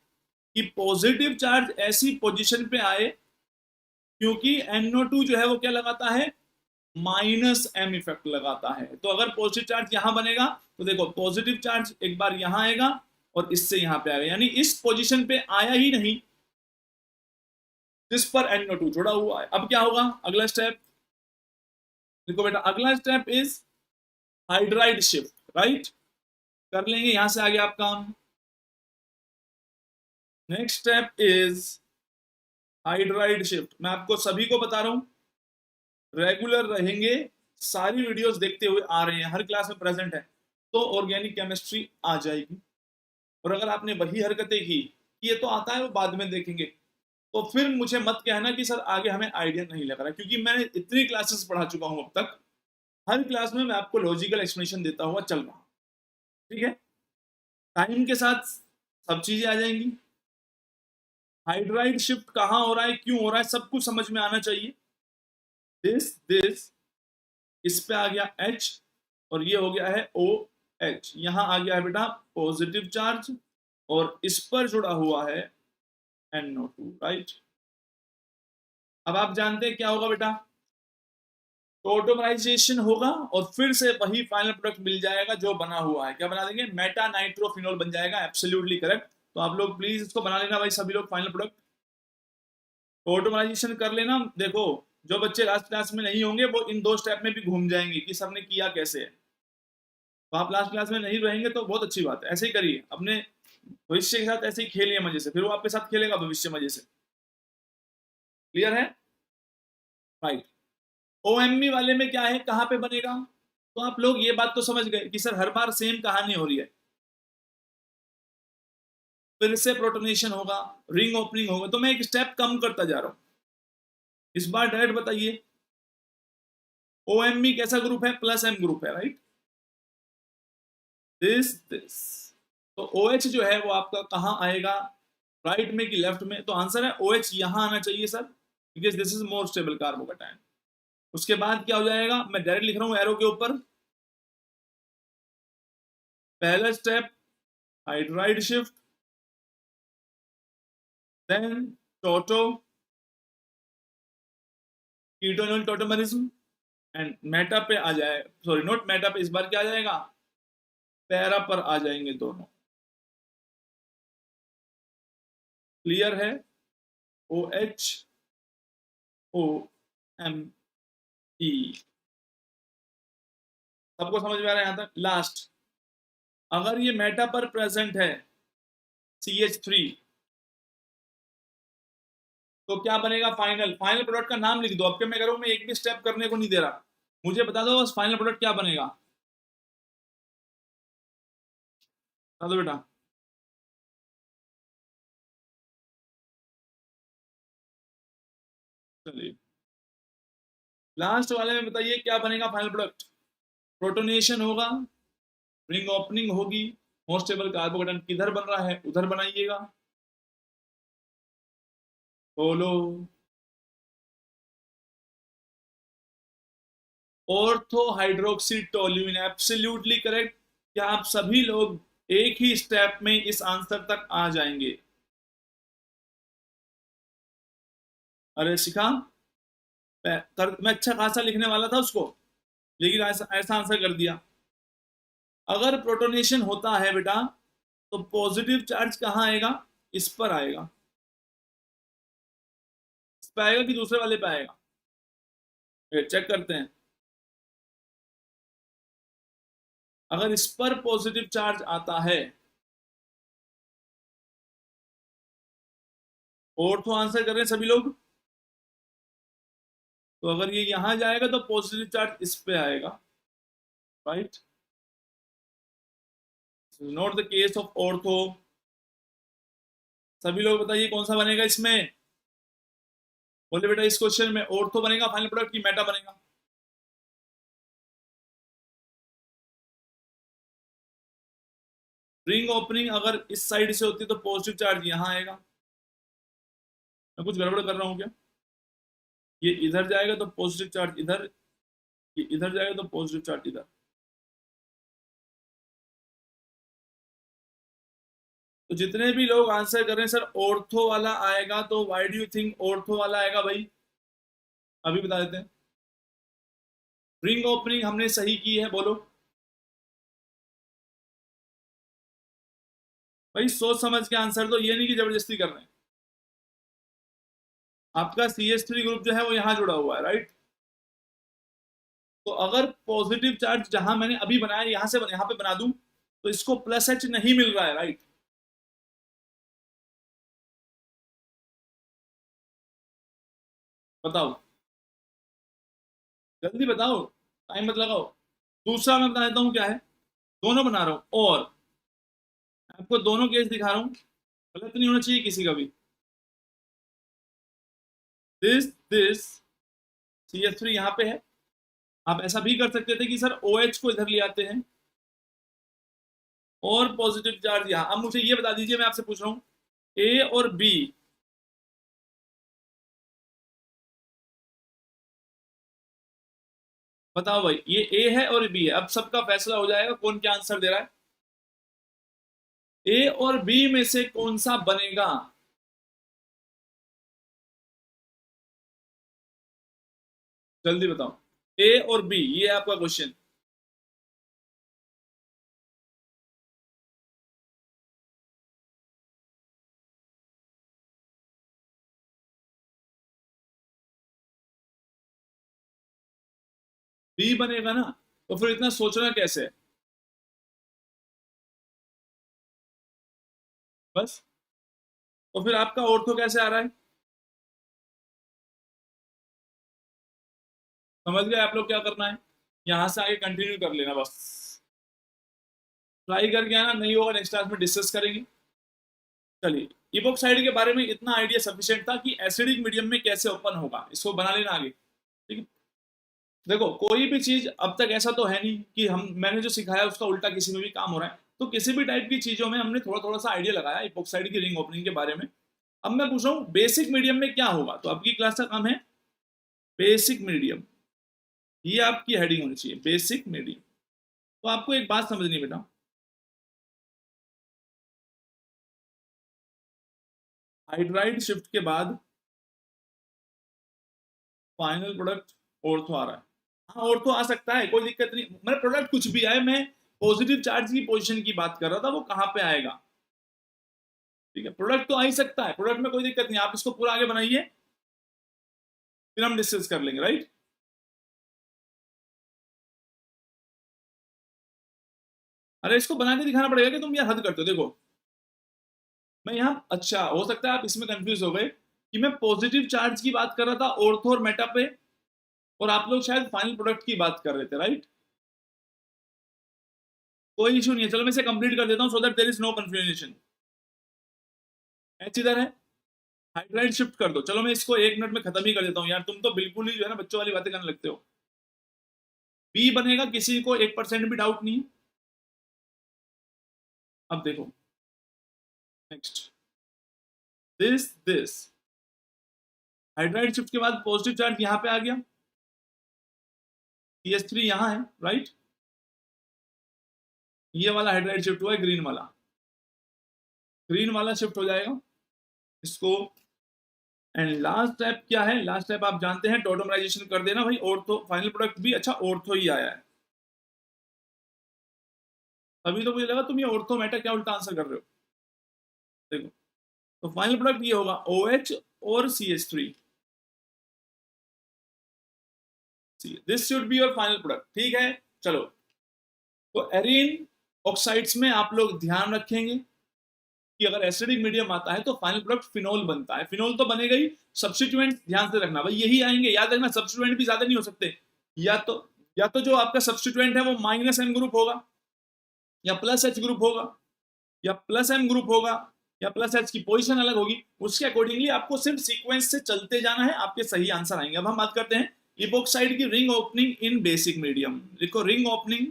कि पॉजिटिव चार्ज ऐसी पोजीशन पे आए, क्योंकि NO2 जो है वो क्या लगाता है, -M इफेक्ट लगाता है। तो अगर पॉजिटिव चार्ज यहां बनेगा तो देखो, पॉजिटिव चार्ज एक बार यहां आएगा और इससे यहां पे आएगा, यानी इस पोजीशन पे आया ही नहीं जिस पर NO2 जुड़ा हुआ है। अब क्या होगा अगला स्टेप? देखो बेटा, अगला step is hydride shift. Right. कर लेंगे, यहां से आगे आप काम। Next step is hydride shift. मैं आपको सभी को बता रहा हूं, रेगुलर रहेंगे, सारी वीडियोस देखते हुए आ रहे हैं, हर क्लास में प्रेजेंट है, तो ऑर्गेनिक केमिस्ट्री आ जाएगी। और अगर आपने वही हरकतें की कि ये तो आता है वो बाद में देखेंगे, तो फिर मुझे मत कहना कि सर आगे हमें आइडिया नहीं लग रहा, क्योंकि मैं इतनी क्लासेस पढ़ा चुका हूं अब तक, हर क्लास में मैं आपको लॉजिकल एक्सप्लेनेशन देता हुआ चल रहा हूं। ठीक है। टाइम के साथ सब चीजें आ जाएंगी। हाइड्राइड शिफ्ट कहाँ हो रहा है, क्यों हो रहा है, सब कुछ समझ में आना चाहिए। दिस इस पे आ गया H और ये हो गया है OH। यहां आ गया है बेटा पॉजिटिव चार्ज और इस पर जुड़ा हुआ है NO2। राइट। अब आप जानते हैं क्या होगा बेटा, ऑटोमराइजेशन होगा और फिर से वही फाइनल प्रोडक्ट मिल जाएगा जो बना हुआ है। क्या बना देंगे, मेटा नाइट्रोफिनॉल बन जाएगा। Absolutely correct. तो आप लोग प्लीज इसको बना लेना भाई, सभी लोग फाइनल प्रोडक्ट ऑटोमराइजेशन कर लेना। देखो, जो बच्चे लास्ट क्लास में नहीं होंगे वो इन दो स्टेप में भी घूम जाएंगे कि सर ने किया कैसे है। तो आप लास्ट क्लास में नहीं रहेंगे तो बहुत अच्छी बात है, ऐसे ही करिए, अपने भविष्य के साथ ऐसे ही खेलिए मजे से, फिर वो आपके साथ खेलेगा भविष्य मजे से। क्लियर है? राइट। OMe वाले में क्या है, कहाँ पे बनेगा? तो आप लोग ये बात तो समझ गए कि सर हर बार सेम कहानी हो रही है, फिर से प्रोटोनेशन होगा, रिंग ओपनिंग होगा, तो मैं एक स्टेप कम करता जा रहा हूं। इस बार डायरेक्ट बताइए, OMe कैसा ग्रुप है? प्लस M ग्रुप है, राइट? दिस तो OH जो है वो आपका कहाँ आएगा, राइट में कि लेफ्ट में? तो आंसर है OH यहां आना चाहिए sir, because this is more stable carbocation. उसके बाद क्या हो जाएगा, मैं डायरेक्ट लिख रहा हूं एरो के ऊपर। पहला स्टेप हाइड्राइड शिफ्ट, देन टोटो कीटोनल टोटोमरिज्म, एंड मेटा पे आ जाए, सॉरी नॉट मेटा पे, इस बार क्या आ जाएगा, पैरा पर आ जाएंगे दोनों। क्लियर है? OH OMe, सबको समझ में आ रहा है यहां तक? लास्ट, अगर ये मेटा पर प्रेजेंट है CH3, तो क्या बनेगा? फाइनल फाइनल प्रोडक्ट का नाम लिख दो। अब क्या मैं करूँ, मैं एक भी स्टेप करने को नहीं दे रहा, मुझे बता दो बस फाइनल प्रोडक्ट क्या बनेगा। बता दो बेटा। चलिए लास्ट वाले में बताइए क्या बनेगा फाइनल प्रोडक्ट। प्रोटोनेशन होगा, रिंग ओपनिंग होगी, मोस्ट स्टेबल कार्बोकेटन किधर बन रहा है उधर बनाइएगा। बोलो। Ortho hydroxy toluene, absolutely correct. क्या आप सभी लोग एक ही स्टेप में इस आंसर तक आ जाएंगे? अरे शिखा, मैं अच्छा खासा लिखने वाला था उसको, लेकिन ऐसा ऐसा आंसर कर दिया। अगर प्रोटोनेशन होता है बेटा, तो पॉजिटिव चार्ज कहाँ आएगा? इस पर आएगा। इस पे आएगा कि दूसरे वाले पे आएगा? चेक करते हैं। अगर इस पर पॉजिटिव चार्ज आता है, और तो आंसर कर रहे हैं सभी लोग, तो अगर ये यहां जाएगा तो पॉजिटिव चार्ज इस पे आएगा, right? Not the case of ortho. सभी लोग बताइए कौन सा बनेगा इसमें? बोले बेटा इस क्वेश्चन में ऑर्थो बनेगा फाइनल प्रोडक्ट की मेटा बनेगा? रिंग ओपनिंग अगर इस साइड से होती तो पॉजिटिव चार्ज यहां आएगा। मैं कुछ गड़बड़ कर रहा हूं क्या? ये इधर जाएगा तो पॉजिटिव चार्ज इधर, ये इधर जाएगा तो पॉजिटिव चार्ज इधर। तो जितने भी लोग आंसर कर रहे हैं सर ऑर्थो वाला आएगा, तो why do you think ortho वाला आएगा भाई? अभी बता देते हैं। रिंग ओपनिंग हमने सही की है, बोलो भाई, सोच समझ के आंसर दो, ये नहीं कि जबरदस्ती कर रहे हैं। आपका CH3 ग्रुप जो है वो यहां जुड़ा हुआ है, राइट? तो अगर पॉजिटिव चार्ज जहां मैंने अभी बनाया यहां से यहां पे बना दूं, तो इसको +H नहीं मिल रहा है, राइट? बताओ, जल्दी बताओ, टाइम मत लगाओ। दूसरा मैं बता देता हूँ क्या है, दोनों बना रहा हूं, और आपको दोनों केस दिखा रहा हूं, गलत नहीं होना चाहिए किसी का भी। दिस CH3 यहाँ पे है। आप ऐसा भी कर सकते थे कि सर OH को इधर ले आते हैं और पॉजिटिव चार्ज यहाँ। अब मुझे ये बता दीजिए, मैं आपसे पूछ रहा हूँ, A और B, बताओ भाई, ये A है और B है, अब सबका फैसला हो जाएगा कौन क्या आंसर दे रहा है। A और B में से कौन सा बनेगा? जल्दी बताओ। A और B, ये आपका क्वेश्चन। B बनेगा ना? तो फिर इतना सोचना कैसे है? बस, तो फिर आपका ऑर्थो कैसे आ रहा है? समझ गए आप लोग क्या करना है? यहां से आगे कंटिन्यू कर लेना बस। ट्राई करके आना, नहीं होगा नेक्स्ट क्लास में डिस्कस करेंगे। चलिए, इपोक्साइड के बारे में इतना आइडिया सफिशिएंट था कि एसिडिक मीडियम में कैसे ओपन होगा, इसको बना लेना आगे, ठीक है। देखो कोई भी चीज अब तक ऐसा तो है नहीं कि मैंने जो सिखाया उसका उल्टा किसी में भी काम हो रहा है, तो किसी भी टाइप की चीजों में हमने थोड़ा थोड़ा सा आइडिया लगाया इपॉक्साइड की रिंग ओपनिंग के बारे में। अब मैं पूछ रहा हूँ बेसिक मीडियम में क्या होगा, तो आपकी क्लास का काम है बेसिक मीडियम, ये आपकी हेडिंग होनी चाहिए बेसिक मीडियम। तो आपको एक बात समझनी है बेटा, हाइड्राइड शिफ्ट के बाद फाइनल प्रोडक्ट ऑर्थो आ रहा है। हाँ ऑर्थो आ सकता है, कोई दिक्कत नहीं, मेरा प्रोडक्ट कुछ भी आए, मैं पॉजिटिव चार्ज की पोजीशन की बात कर रहा था, वो कहाँ पे आएगा। ठीक है, प्रोडक्ट तो आ ही सकता है, प्रोडक्ट में कोई दिक्कत नहीं, आप इसको पूरा आगे बनाइए फिर हम डिस्कस कर लेंगे, राइट। अरे इसको बना के दिखाना पड़ेगा कि तुम यार हद करते हो। देखो मैं यहाँ, अच्छा हो सकता है आप इसमें कंफ्यूज हो गए कि मैं पॉजिटिव चार्ज की बात कर रहा था ऑर्थो और मेटा पे, और आप लोग शायद फाइनल प्रोडक्ट की बात कर रहे थे, राइट। कोई इशू नहीं है, चलो मैं इसे कंप्लीट कर देता हूँ so that there is no confusion. H इधर है, हाइड्राइड शिफ्ट कर दो, चलो मैं इसको 1 मिनट में खत्म ही कर देता हूँ यार, तुम तो बिल्कुल ही जो है ना बच्चों वाली बातें करने लगते हो। बी बनेगा, किसी को 1% भी डाउट नहीं है। अब देखो नेक्स्ट, दिस हाइड्राइड शिफ्ट के बाद पॉजिटिव चार्ज यहाँ पे आ गया, CH3 यहाँ है, राइट। ये वाला हाइड्राइड शिफ्ट हुआ है, ग्रीन वाला शिफ्ट हो जाएगा इसको। एंड लास्ट स्टेप क्या है, लास्ट स्टेप आप जानते हैं, टोटोमराइजेशन कर देना भाई, ऑर्थो फाइनल प्रोडक्ट भी अच्छा ऑर्थो ही आया है। अभी तो मुझे लगा तुम ये ऑर्थो मेटा क्या उल्टा आंसर कर रहे हो। देखो तो फाइनल प्रोडक्ट ये होगा OH और CH3, this should be your final product, ठीक है। चलो तो एरीन ऑक्साइड्स में आप लोग ध्यान रखेंगे कि अगर एसिडिक मीडियम आता है तो फाइनल प्रोडक्ट फिनोल बनता है, फिनोल तो बनेगा ही, सब्स्टिट्यूएंट ध्यान से रखना भाई यही आएंगे, याद रखना सब्स्टिट्यूएंट भी ज्यादा नहीं हो सकते, या तो या तो जो आपका सब्स्टिट्यूएंट है वो -M ग्रुप होगा, या +H ग्रुप होगा, या +M ग्रुप होगा, या +H की पोजीशन अलग होगी, उसके अकॉर्डिंगली आपको सिर्फ सीक्वेंस से चलते जाना है, आपके सही आंसर आएंगे। अब हम बात करते हैं इपोक्साइड की ring opening in basic medium. देखो ring opening,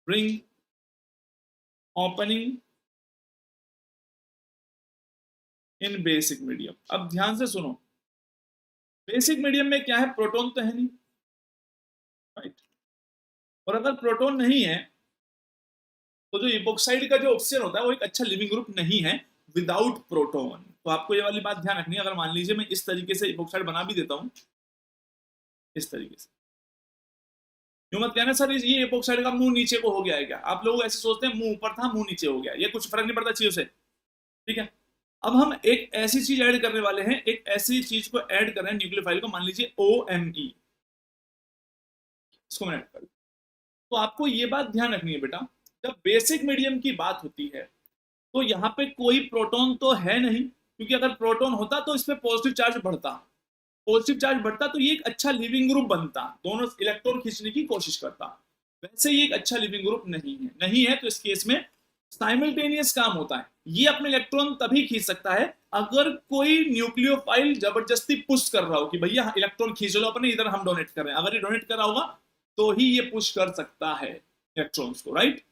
ring opening in basic medium. अब ध्यान से सुनो, बेसिक मीडियम में क्या है, प्रोटॉन तो है नहीं, राइट। और अगर प्रोटॉन नहीं है तो जो इपोक्साइड का जो ऑक्सीजन होता है वो एक अच्छा लिविंग ग्रुप नहीं है विदाउट प्रोटॉन। तो आपको ये वाली बात ध्यान रखनी है, अगर मान लीजिए मैं इस तरीके से इपोक्साइड बना भी देता हूं, इस तरीके से, क्यों मत कहना सर ये इपोक्साइड का मुंह नीचे को हो गया है क्या, आप लोग ऐसे सोचते हैं मुंह ऊपर था मुंह नीचे हो गया, ये कुछ फर्क नहीं पड़ता चीजों से, ठीक है। अब हम एक ऐसी चीज ऐड करने वाले हैं, एक ऐसी चीज को ऐड कर रहे हैं न्यूक्लियोफाइल को, मान लीजिए OMe, इसको मैं ऐड कर, तो आपको ये बात ध्यान रखनी है बेटा, जब बेसिक मीडियम की बात होती है तो यहाँ पे कोई प्रोटॉन तो है नहीं, क्योंकि अगर प्रोटॉन होता तो इसमें पॉजिटिव चार्ज बढ़ता, पॉजिटिव चार्ज बढ़ता तो ये एक अच्छा लिविंग ग्रुप बनता, दोनों इलेक्ट्रॉन खींचने की कोशिश करता। वैसे ये एक अच्छा लिविंग ग्रुप नहीं है तो इस केस में साइमल्टेनियस काम होता है, ये अपने इलेक्ट्रॉन तभी खींच सकता है अगर कोई न्यूक्लियोफाइल जबरदस्ती पुश कर रहा हो कि भैया इलेक्ट्रॉन खींच लो अपने इधर, हम डोनेट कर रहे हैं, अगर ये डोनेट कर रहा होगा तो ही ये पुश कर सकता है इलेक्ट्रॉन्स को, राइट।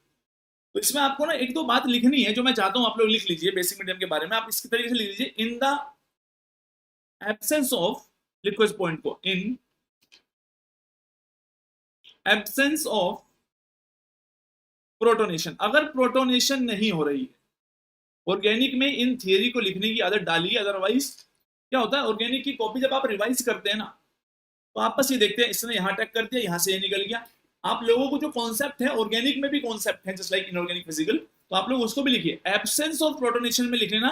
तो इसमें आपको ना एक दो बात लिखनी है जो मैं चाहता हूं आप लोग लिख लीजिए बेसिक मीडियम के बारे में, आप इसकी तरीके से लिख लीजिए, इन द एब्सेंस ऑफ, लिखो इस पॉइंट को, इन एब्सेंस ऑफ प्रोटोनेशन, अगर प्रोटोनेशन नहीं हो रही है ऑर्गेनिक में, इन थियरी को लिखने की आदत डालिए, अदरवाइज क्या होता है ऑर्गेनिक की कॉपी जब आप रिवाइज करते हैं ना तो आप बस ये देखते हैं इसने यहां टैग कर दिया, यहां से ये निकल गया, आप लोगों को जो कॉन्सेप्ट है ऑर्गेनिक में भी कॉन्सेप्ट है जस्ट लाइक इनऑर्गेनिक फिजिकल, तो आप लोग उसको भी लिखिए, एब्सेंस ऑफ प्रोटोनेशन में लिख लेना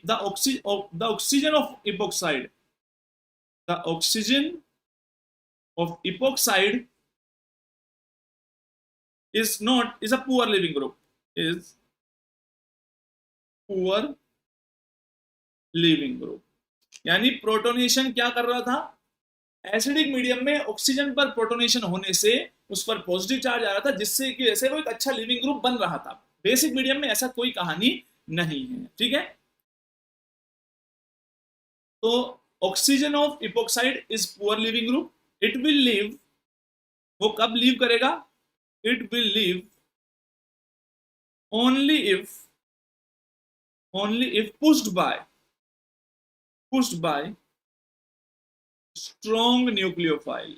the oxygen of epoxide, the oxygen of epoxide is a poor living group, is poor living group, यानी प्रोटोनेशन क्या कर रहा था, एसिडिक मीडियम में ऑक्सीजन पर प्रोटोनेशन होने से उस पर पॉजिटिव चार्ज आ रहा था जिससे कि वैसे वो एक अच्छा लिविंग ग्रुप बन रहा था, बेसिक मीडियम में ऐसा कोई कहानी नहीं है, ठीक है। तो oxygen of epoxide is poor leaving group, it will leave, वो कब लीव करेगा? It will leave only if, pushed by strong nucleophile,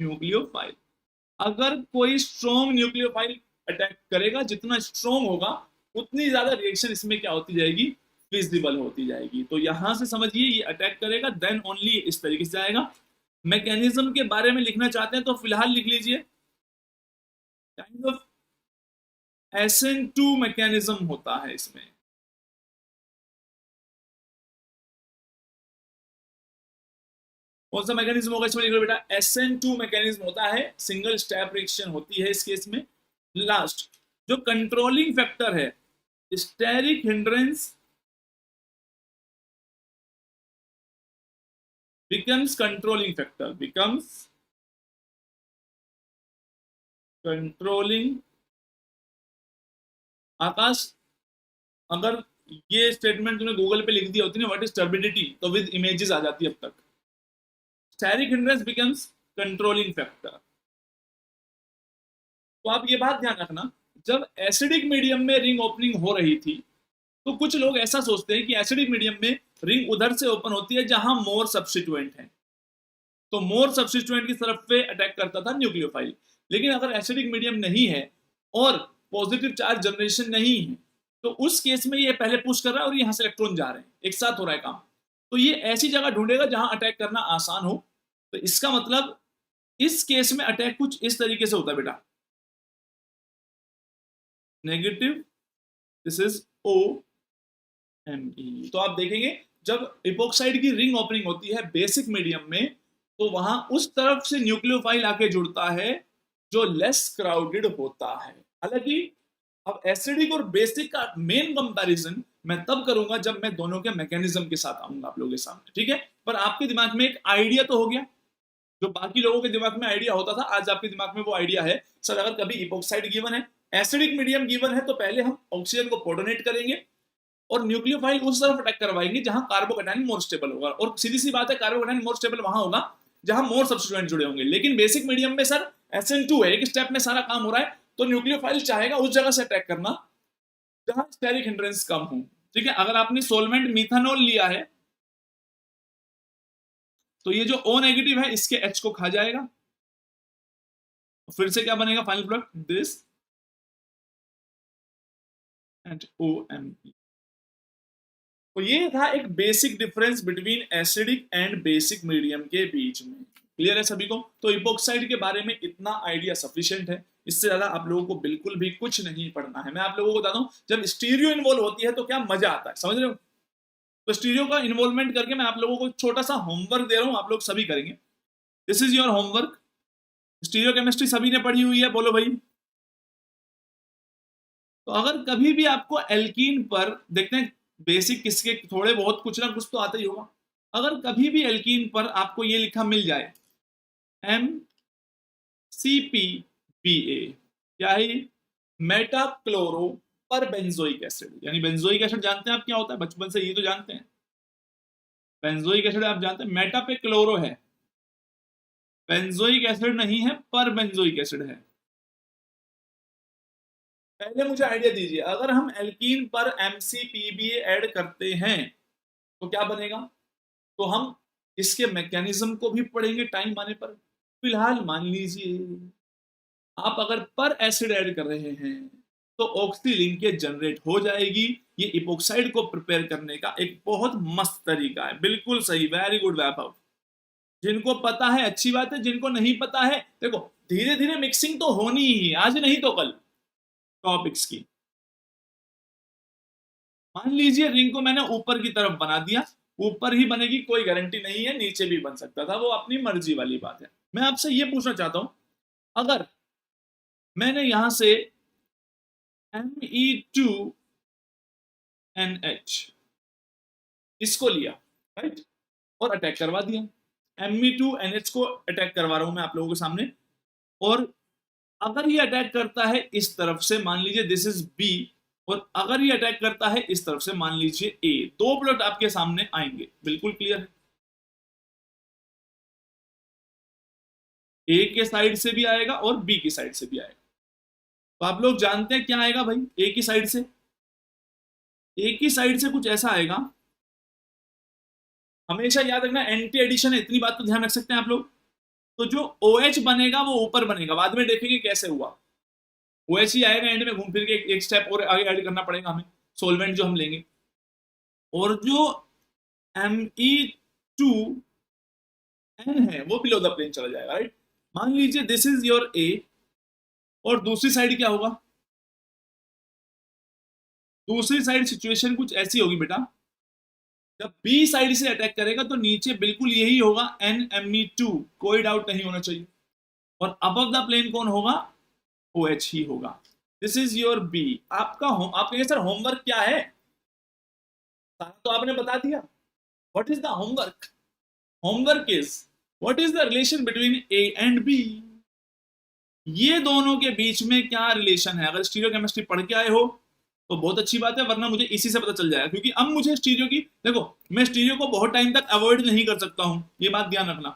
nucleophile. अगर कोई स्ट्रॉन्ग न्यूक्लियोफाइल अटैक करेगा, जितना स्ट्रॉन्ग होगा उतनी ज्यादा रिएक्शन इसमें क्या होती जाएगी? फिजिबल होती जाएगी। तो यहां से समझिए ये अटैक करेगा, देन ओनली इस तरीके से जाएगा। मैकेनिज्म के बारे में लिखना चाहते हैं तो फिलहाल लिख लीजिए, काइंड ऑफ SN2 मैकेनिज्म होता है इसमें। कौन सा मैकेनिज्म होगा इसमें? लिख लो बेटा, SN2 मैकेनिज्म होता है, सिंगल स्टेप रिएक्शन होती है इस केस में। लास्ट जो कंट्रोलिंग फैक्टर है, steric hindrance becomes controlling factor, becomes controlling। Akash, अगर ये स्टेटमेंट तूने गूगल पे लिख दिया होती ना, व्हाट इज टर्बिडिटी, तो विद इमेजेस आ जाती अब तक। Steric hindrance becomes controlling factor. तो आप ये बात ध्यान रखना, जब एसिडिक मीडियम में रिंग ओपनिंग हो रही थी तो कुछ लोग ऐसा सोचते हैं कि एसिडिक मीडियम में रिंग उधर से ओपन होती है जहां मोर सब्स्टिट्यूएंट है, तो मोर सब्स्टिट्यूएंट की तरफ पे अटैक करता था न्यूक्लियोफाइल। लेकिन अगर एसिडिक मीडियम नहीं है और पॉजिटिव चार्ज जनरेशन नहीं है, तो उस केस में ये पहले पुश कर रहा है और यहां से इलेक्ट्रॉन जा रहे हैं, एक साथ हो रहा है काम। तो ये ऐसी जगह ढूंढेगा जहां अटैक करना आसान हो। तो इसका मतलब इस केस में अटैक कुछ इस तरीके से होता है बेटा, नेगेटिव, दिस इज OMe। तो आप देखेंगे जब इपोक्साइड की रिंग ओपनिंग होती है बेसिक मीडियम में, तो वहां उस तरफ से न्यूक्लियोफाइल आके जुड़ता है जो लेस क्राउडेड होता है। हालांकि अब एसिडिक और बेसिक का मेन कंपैरिजन मैं तब करूंगा जब मैं दोनों के मैकेनिज्म के साथ आऊंगा आप लोगों के सामने, ठीक है? पर आपके दिमाग में एक आइडिया तो हो गया, जो बाकी लोगों के दिमाग में आइडिया होता था, आज आपके दिमाग में वो आइडिया है। सर अगर कभी इपोक्साइड गिवन है, एसिडिक मीडियम गिवन है, तो पहले हम ऑक्सीजन को प्रोटोनेट करेंगे और न्यूक्लियोफाइल उस तरफ अटैक करवाएंगे जहां कार्बोकैटायन मोर स्टेबल होगा। और सीधी सी बात है, कार्बोकैटायन मोर स्टेबल वहां होगा जहां मोर सब्स्टिट्यूएंट जुड़े होंगे। लेकिन बेसिक मीडियम में सर SN2 है, एक स्टेप में सारा काम हो रहा है, तो न्यूक्लियोफाइल चाहेगा उस जगह से अटैक करना जहां स्टेरिक हिंड्रेंस कम हो, ठीक है? अगर आपने सोलवेंट मिथानॉल लिया है तो ये जो O नेगेटिव है इसके H को खा जाएगा, फिर से क्या बनेगा final product? This and OMe। तो ये था एक basic difference between acidic and basic medium के बीच में। क्लियर है सभी को? तो इपोक्साइड के बारे में इतना आइडिया सफिशिएंट है, इससे ज्यादा आप लोगों को बिल्कुल भी कुछ नहीं पढ़ना है। मैं आप लोगों को बताता हूं, जब स्टीरियो इन्वॉल्व होती है तो क्या मजा आता है, समझ रहे हो? तो स्टीरियो का इन्वॉल्वमेंट करके मैं आप लोगों को छोटा सा होमवर्क दे रहा हूं, आप लोग सभी करेंगे। This is your homework. Stereo chemistry सभी ने पढ़ी हुई है, बोलो भाई। तो अगर कभी भी आपको एल्कीन पर, देखते हैं बेसिक किसके थोड़े बहुत कुछ ना कुछ तो आता ही होगा, अगर कभी भी एल्कीन पर आपको ये लिखा मिल जाए MCPBA, क्या है? मेटा क्लोरो पर बेंजोइक एसिड। यानी बेंजोइक एसिड जानते हैं आप क्या होता है, बचपन से ये तो जानते हैं। बेंजोइक एसिड आप जानते हैं, मेटा पे क्लोरो है, बेंजोइक एसिड नहीं है, पर बेंजोइक एसिड है। पहले मुझे आइडिया दीजिए, अगर हम एल्कीन पर MCPBA ऐड करते हैं तो क्या बनेगा? तो हम इसके मैकेनिज्म को भी पढ़ेंगे टाइम आने पर। फिलहाल मान लीजिए आप अगर पर एसिड ऐड कर रहे हैं तो ऑक्सी लिंकेज जनरेट हो जाएगी। ये इपोक्साइड को प्रिपेयर करने का एक बहुत मस्त तरीका है। बिल्कुल सही, वेरी गुड वैभव। जिनको पता है अच्छी बात है, जिनको नहीं पता है देखो धीरे धीरे मिक्सिंग तो होनी ही, आज नहीं तो कल, टॉपिक्स की। मान लीजिए रिंग को मैंने ऊपर की तरफ बना दिया, ऊपर ही बनेगी कोई गारंटी नहीं है, नीचे भी बन सकता था, वो अपनी मर्जी वाली बात है। मैं आपसे ये पूछना चाहता हूं, अगर मैंने यहां से Me2NH इसको लिया, राइट, और अटैक करवा दिया। Me2NH को अटैक करवा रहा हूं मैं आप लोगों के सामने, और अगर ये अटैक करता है इस तरफ से, मान लीजिए दिस इज B, और अगर ये अटैक करता है इस तरफ से, मान लीजिए A, दो प्लॉट आपके सामने आएंगे। बिल्कुल क्लियर है? ए के साइड से भी आएगा और बी की साइड से भी आएगा। तो आप लोग जानते हैं क्या आएगा भाई, ए की साइड से, ए की साइड से कुछ ऐसा आएगा। हमेशा याद रखना एंटी एडिशन है, इतनी बात तो ध्यान रख सकते हैं आप लोग। तो जो ओ OH बनेगा वो ऊपर बनेगा, बाद में देखेंगे कैसे हुआ। ओ OH ही आएगा एंड में, घूम फिर के एक स्टेप और आगे ऐड करना पड़ेगा हमें, सोलवेंट जो हम लेंगे। और जो Me2N है वो बिलो द प्लेन चला जाएगा, राइट। मान लीजिए दिस इज योर ए, और दूसरी साइड क्या होगा, दूसरी साइड सिचुएशन कुछ ऐसी होगी बेटा, जब बी साइड से अटैक करेगा तो नीचे बिल्कुल यही होगा NMe2, कोई डाउट नहीं होना चाहिए। और अबव द प्लेन कौन होगा, OH ही होगा। This is your B. आपका आप कहेंगे सर होमवर्क क्या है, सारा तो आपने बता दिया। What is the homework, homework is what is the relation between A and B, ये दोनों के बीच में क्या रिलेशन है। अगर स्टीरियो केमिस्ट्री पढ़ के आए हो तो बहुत अच्छी बात है, वरना मुझे इसी से पता चल जाएगा। क्योंकि अब मुझे स्टीरियो की, देखो मैं स्टीरियो को बहुत टाइम तक अवॉइड नहीं कर सकता हूं, ये बात ध्यान रखना।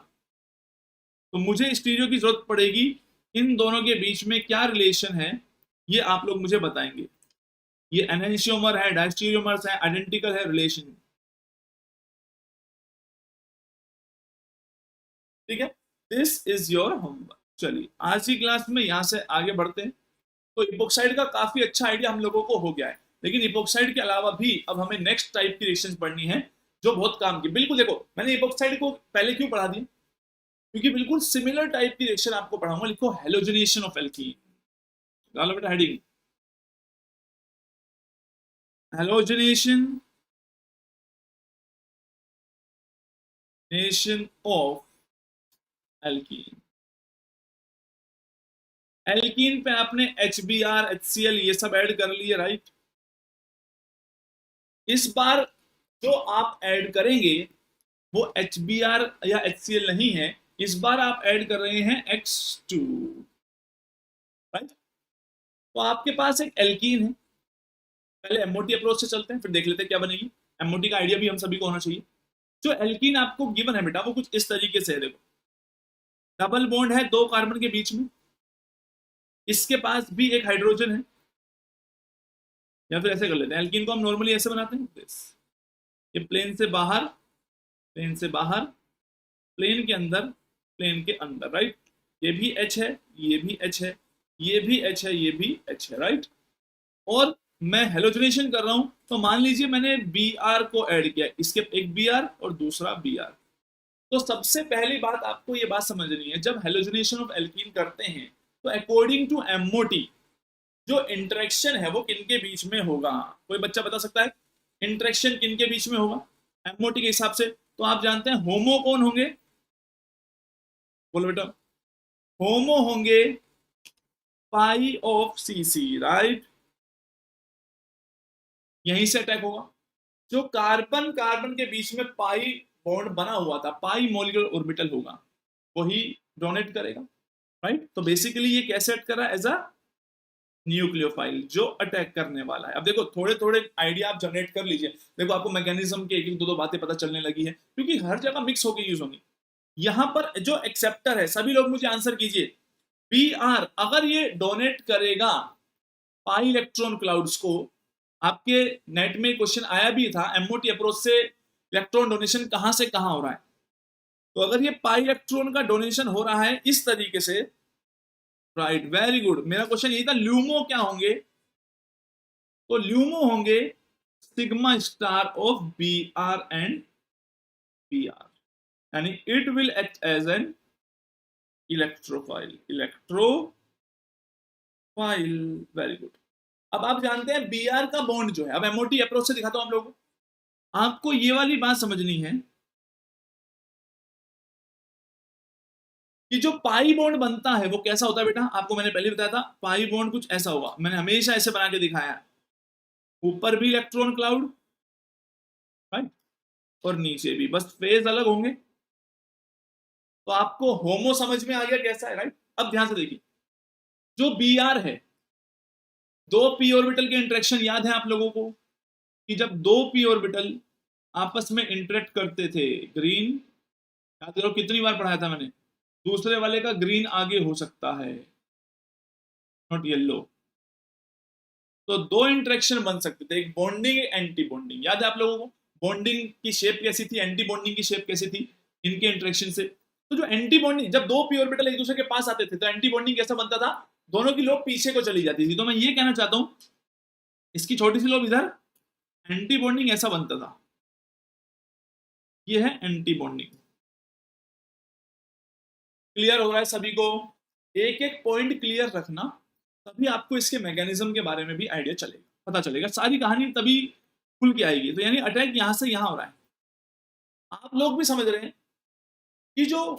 तो मुझे स्टीरियो की जरूरत पड़ेगी, इन दोनों के बीच में क्या रिलेशन है ये आप लोग मुझे बताएंगे। ये एनेंशियोमर है, डायस्टीरियोमर्स है, आइडेंटिकल है रिलेशन, ठीक है। This is your homework. चलिए आज की क्लास में यहां से आगे बढ़ते हैं। तो इपोक्साइड का काफी अच्छा आइडिया हम लोगों को हो गया है, लेकिन इपोक्साइड के अलावा भी अब हमें नेक्स्ट टाइप की रिएक्शंस पढ़नी है जो बहुत काम की। बिल्कुल देखो मैंने इपोक्साइड को पहले क्यों पढ़ा दिया, क्योंकि बिल्कुल सिमिलर टाइप की रिएक्शन आपको पढ़ाऊंगा। लिखो हेलोजनेशन ऑफ एल्कीन, डालो बेटा heading, halogenation nation of alkene. Alkene पे आपने HBr HCl ये सब ऐड कर लिए, राइट। इस बार जो आप ऐड करेंगे वो HBr या HCl नहीं है, इस बार आप ऐड कर रहे हैं X2, राइट। तो आपके पास एक एल्कीन है, पहले MOT अप्रोच से चलते हैं फिर देख लेते हैं क्या बनेगी। MOT का आइडिया भी हम सभी को होना चाहिए। जो एल्कीन आपको गिवन है बेटा वो कुछ इस तरीके से है, देखो डबल बॉन्ड है दो कार्बन के बीच में, इसके पास भी एक हाइड्रोजन है, या फिर ऐसे कर लेते हैं, एल्कीन को हम नॉर्मली ऐसे बनाते हैं दिस, ये प्लेन से बाहर, प्लेन से बाहर, प्लेन के अंदर, प्लेन के अंदर, राइट। ये भी H है, ये भी H है, ये भी H है, ये भी H है, राइट। और मैं हेलोजनेशन कर रहा हूं तो मान लीजिए मैंने Br को ऐड किया, इसके एक Br और दूसरा Br। तो सबसे पहली बात आपको ये बात समझनी है, जब हेलोजनेशन ऑफ एल्कीन करते हैं तो अकॉर्डिंग टू MOT जो इंटरेक्शन है वो किनके बीच में होगा। कोई बच्चा बता सकता है इंटरेक्शन किनके बीच में होगा MOT के हिसाब से। तो आप जानते हैं होमो कौन होंगे, बोलो बेटा, होमो होंगे पाई ऑफ CC, राइट। यहीं से अटैक होगा, जो कार्बन कार्बन के बीच में पाई बॉन्ड बना हुआ था, पाई मोलिकुलर ऑर्बिटल होगा, वही डोनेट करेगा, राइट। तो बेसिकली ये कैसे अटैक कर रहा है, एज अ न्यूक्लियोफाइल जो अटैक करने वाला है। अब देखो थोड़े थोड़े आइडिया आप जनरेट कर लीजिए, देखो आपको मैकेनिज्म के एक दो बातें पता चलने लगी है, क्योंकि हर जगह मिक्स होकर यूज होंगी। यहां पर जो एक्सेप्टर है, सभी लोग मुझे आंसर कीजिए, Br अगर ये डोनेट करेगा पाई इलेक्ट्रॉन क्लाउड्स को, आपके नेट में क्वेश्चन आया भी था MOT अप्रोच से इलेक्ट्रॉन डोनेशन कहां से कहां हो रहा है। तो अगर ये पाई इलेक्ट्रॉन का डोनेशन हो रहा है इस तरीके से, राइट, वेरी गुड। मेरा क्वेश्चन यही था ल्यूमो क्या होंगे, तो ल्यूमो होंगे sigma star of Br and Br, यानी it will act as an electrophile, electrophile, very good. अब आप जानते हैं Br का बॉन्ड जो है, अब MOT अप्रोच से दिखाता हूं आप लोगों को। आपको ये वाली बात समझनी है कि जो पाई बॉन्ड बनता है वो कैसा होता है बेटा, आपको मैंने पहले बताया था पाई बॉन्ड कुछ ऐसा होगा, मैंने हमेशा ऐसे बना के दिखाया, ऊपर भी इलेक्ट्रॉन क्लाउड, राइट, और नीचे भी, बस फेज अलग होंगे। तो आपको होमो समझ में आ गया कैसा है, राइट। अब ध्यान से देखिए, जो Br है, दो p ऑर्बिटल के इंटरेक्शन याद है आप लोगों को, कि जब दो p ऑर्बिटल आपस में इंटरेक्ट करते थे, ग्रीन, याद करो कितनी बार पढ़ाया था मैंने, दूसरे वाले का ग्रीन आगे हो सकता है, नॉट येलो। तो दो इंटरेक्शन बन सकते थे, एक बॉन्डिंग एक एंटी बॉन्डिंग। याद है आप लोगों को बॉन्डिंग की शेप कैसी थी, एंटी बॉन्डिंग की शेप कैसी थी इनके इंटरेक्शन से? तो जो एंटी बॉन्डिंग, जब दो पी ऑर्बिटल एक दूसरे के पास आते थे तो एंटी बॉन्डिंग कैसा बनता था, दोनों की लोब पीछे को चली जाती थी। तो मैं ये कहना चाहता हूं इसकी छोटी सी लोब इधर, एंटी बॉन्डिंग ऐसा बनता था, ये है एंटी बॉन्डिंग। क्लियर हो रहा है सभी को? एक एक पॉइंट क्लियर रखना, तभी आपको इसके मैकेनिज्म के बारे में भी आइडिया चलेगा, पता चलेगा, सारी कहानी तभी खुल के आएगी। तो यानी अटैक यहां से यहां हो रहा है, आप लोग भी समझ रहे हैं कि जो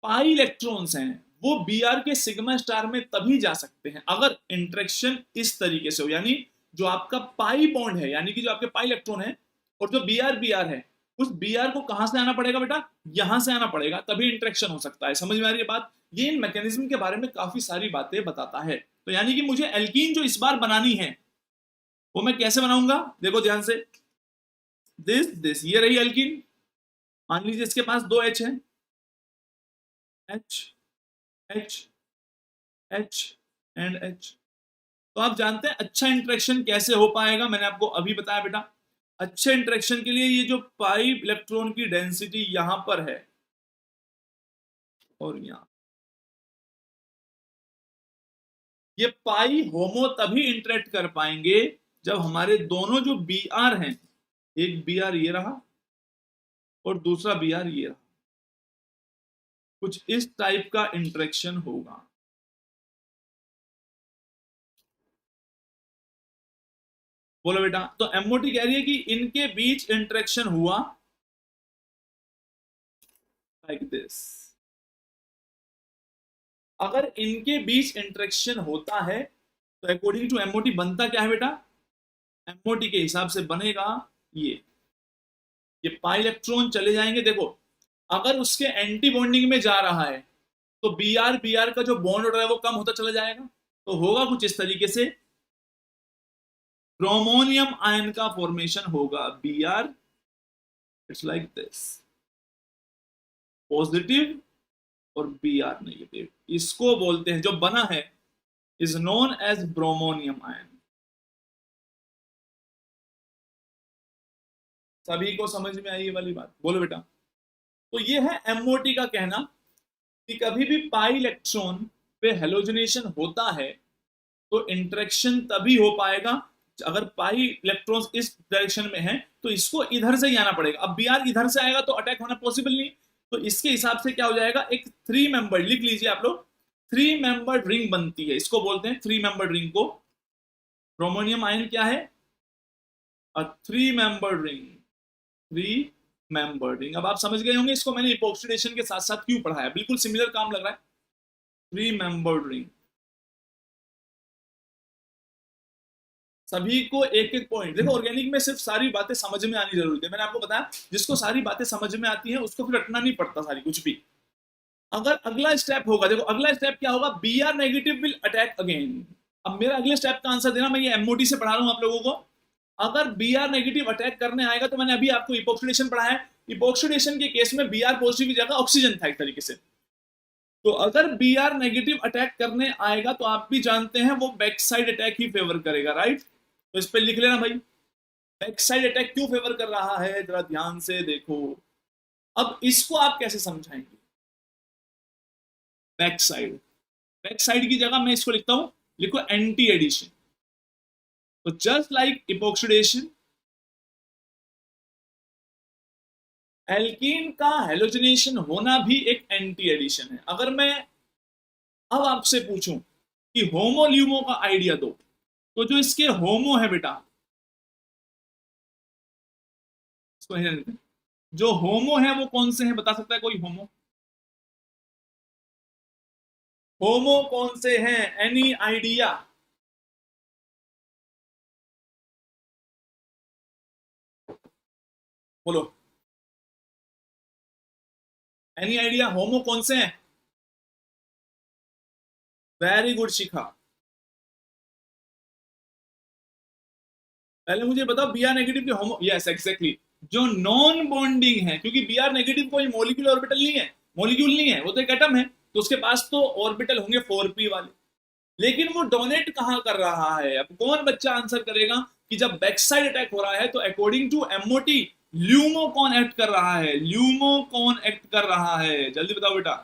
पाई इलेक्ट्रॉन्स हैं वो बीआर के सिग्मा स्टार में तभी जा सकते हैं अगर इंटरेक्शन इस तरीके से हो, यानी जो आपका पाई बॉन्ड है, यानी कि जो आपके पाई इलेक्ट्रॉन है और जो बीआर बीआर है, उस बीआर को कहां से आना पड़ेगा बेटा, यहां से आना पड़ेगा, तभी इंटरेक्शन हो सकता है। समझ में आ रही है बात? ये इन मैकेनिज्म के बारे में काफी सारी बातें बताता है। तो यानी कि मुझे एल्कीन जो इस बार बनानी है वो मैं कैसे बनाऊंगा, देखो ध्यान से, दिस ये रही एल्कीन। मान लीजिए इसके पास दो एच है, H H H and H. तो आप जानते हैं अच्छा इंटरेक्शन कैसे हो पाएगा, मैंने आपको अभी बताया बेटा। अच्छे इंटरेक्शन के लिए ये जो पाई इलेक्ट्रॉन की डेंसिटी यहां पर है और यहां, ये पाई होमो तभी इंटरेक्ट कर पाएंगे जब हमारे दोनों जो बी आर हैं, एक बी आर ये रहा और दूसरा बी आर ये रहा, कुछ इस टाइप का इंटरेक्शन होगा। बोलो बेटा। तो एमओटी कह रही है कि इनके बीच इंटरेक्शन हुआ लाइक दिस। अगर इनके बीच इंटरेक्शन होता है तो अकॉर्डिंग टू एमओटी बनता क्या है बेटा, एमओटी के हिसाब से बनेगा ये पाई इलेक्ट्रॉन चले जाएंगे। देखो अगर उसके एंटी बॉन्डिंग में जा रहा है तो बी आर का जो बॉन्ड हो रहा है वो कम होता चला जाएगा। तो होगा कुछ इस तरीके से, ब्रोमोनियम आयन का फॉर्मेशन होगा, B R it's like this, positive और बी आर नेगेटिव। इसको बोलते हैं, जो बना है is known as bromonium ion. सभी को समझ में आई ये वाली बात? बोलो बेटा। तो ये है एमओटी का कहना कि कभी भी पाई इलेक्ट्रॉन पे हेलोजनेशन होता है तो इंटरेक्शन तभी हो पाएगा अगर पाई इलेक्ट्रॉन्स इस डायरेक्शन में है, तो इसको इधर से ही आना पड़ेगा। अब बी आर इधर से आएगा तो अटैक होना पॉसिबल नहीं। तो इसके हिसाब से क्या हो जाएगा, एक थ्री मेंबर, लिख लीजिए आप लोग, थ्री मेंबर्ड रिंग बनती है, इसको बोलते हैं थ्री मेंबर्ड रिंग को। ब्रोमोनियम आयन क्या है, a three membered ring, three membered ring. अब आप समझ गए होंगे इसको मैंने इपॉक्सीडेशन के साथ साथ क्यों पढ़ाया, बिल्कुल सिमिलर काम लग रहा है। थ्री मेंबर्ड रिंग, सभी को एक एक पॉइंट देखो। ऑर्गेनिक में सिर्फ सारी बातें समझ में आनी जरूरी है, मैंने आपको बताया जिसको सारी बातें समझ में आती हैं उसको फिर रटना नहीं पड़ता सारी कुछ भी। अगर अगला स्टेप होगा, देखो अगला स्टेप क्या होगा, B R negative will attack again. अब मेरा अगले स्टेप का आंसर देना, मैं ये एमओटी से पढ़ा रहा हूं आप लोगों को। अगर बी आर नेगेटिव अटैक करने आएगा, तो मैंने अभी आपको इपॉक्सीडेशन पढ़ा है, इपॉक्सीडेशन के केस में बी आर पॉजिटिव की जगह ऑक्सीजन था एक तरीके से। तो अगर बी आर नेगेटिव अटैक करने आएगा तो आप भी जानते हैं वो बैक साइड अटैक ही फेवर करेगा, राइट? तो इस पे लिख लेना भाई, बैक साइड अटैक क्यों फेवर कर रहा है, जरा ध्यान से देखो। अब इसको आप कैसे समझाएंगे, बैक साइड, बैक साइड की जगह मैं इसको लिखता हूं, लिखो एंटी एडिशन। तो जस्ट लाइक इपॉक्सीडेशन, एल्कीन का हेलोजनेशन होना भी एक एंटी एडिशन है। अगर मैं अब आपसे पूछूं कि होमो ल्यूमो का आइडिया दो, तो जो इसके होमो है बेटा, जो होमो है वो कौन से हैं, बता सकता है कोई होमो? होमो कौन से हैं, एनी आइडिया? बोलो, एनी आइडिया, होमो कौन से हैं? वेरी गुड शिखा, पहले मुझे बताओ बी आर नेगेटिव के होमो। यस एग्जैक्टली, जो नॉन बॉन्डिंग है, क्योंकि बी आर नेगेटिव कोई मॉलिक्यूल ऑर्बिटल नहीं है, मॉलिक्यूल नहीं है, वो तो एक एटम है। तो उसके पास तो ऑर्बिटल होंगे 4p वाले, लेकिन वो डोनेट कहां कर रहा है? अब कौन बच्चा आंसर करेगा कि जब बैक साइड अटैक हो रहा है तो अकॉर्डिंग टू एमओटी ल्यूमो कौन एक्ट कर रहा है? ल्यूमो कौन एक्ट कर रहा है? जल्दी बताओ बेटा,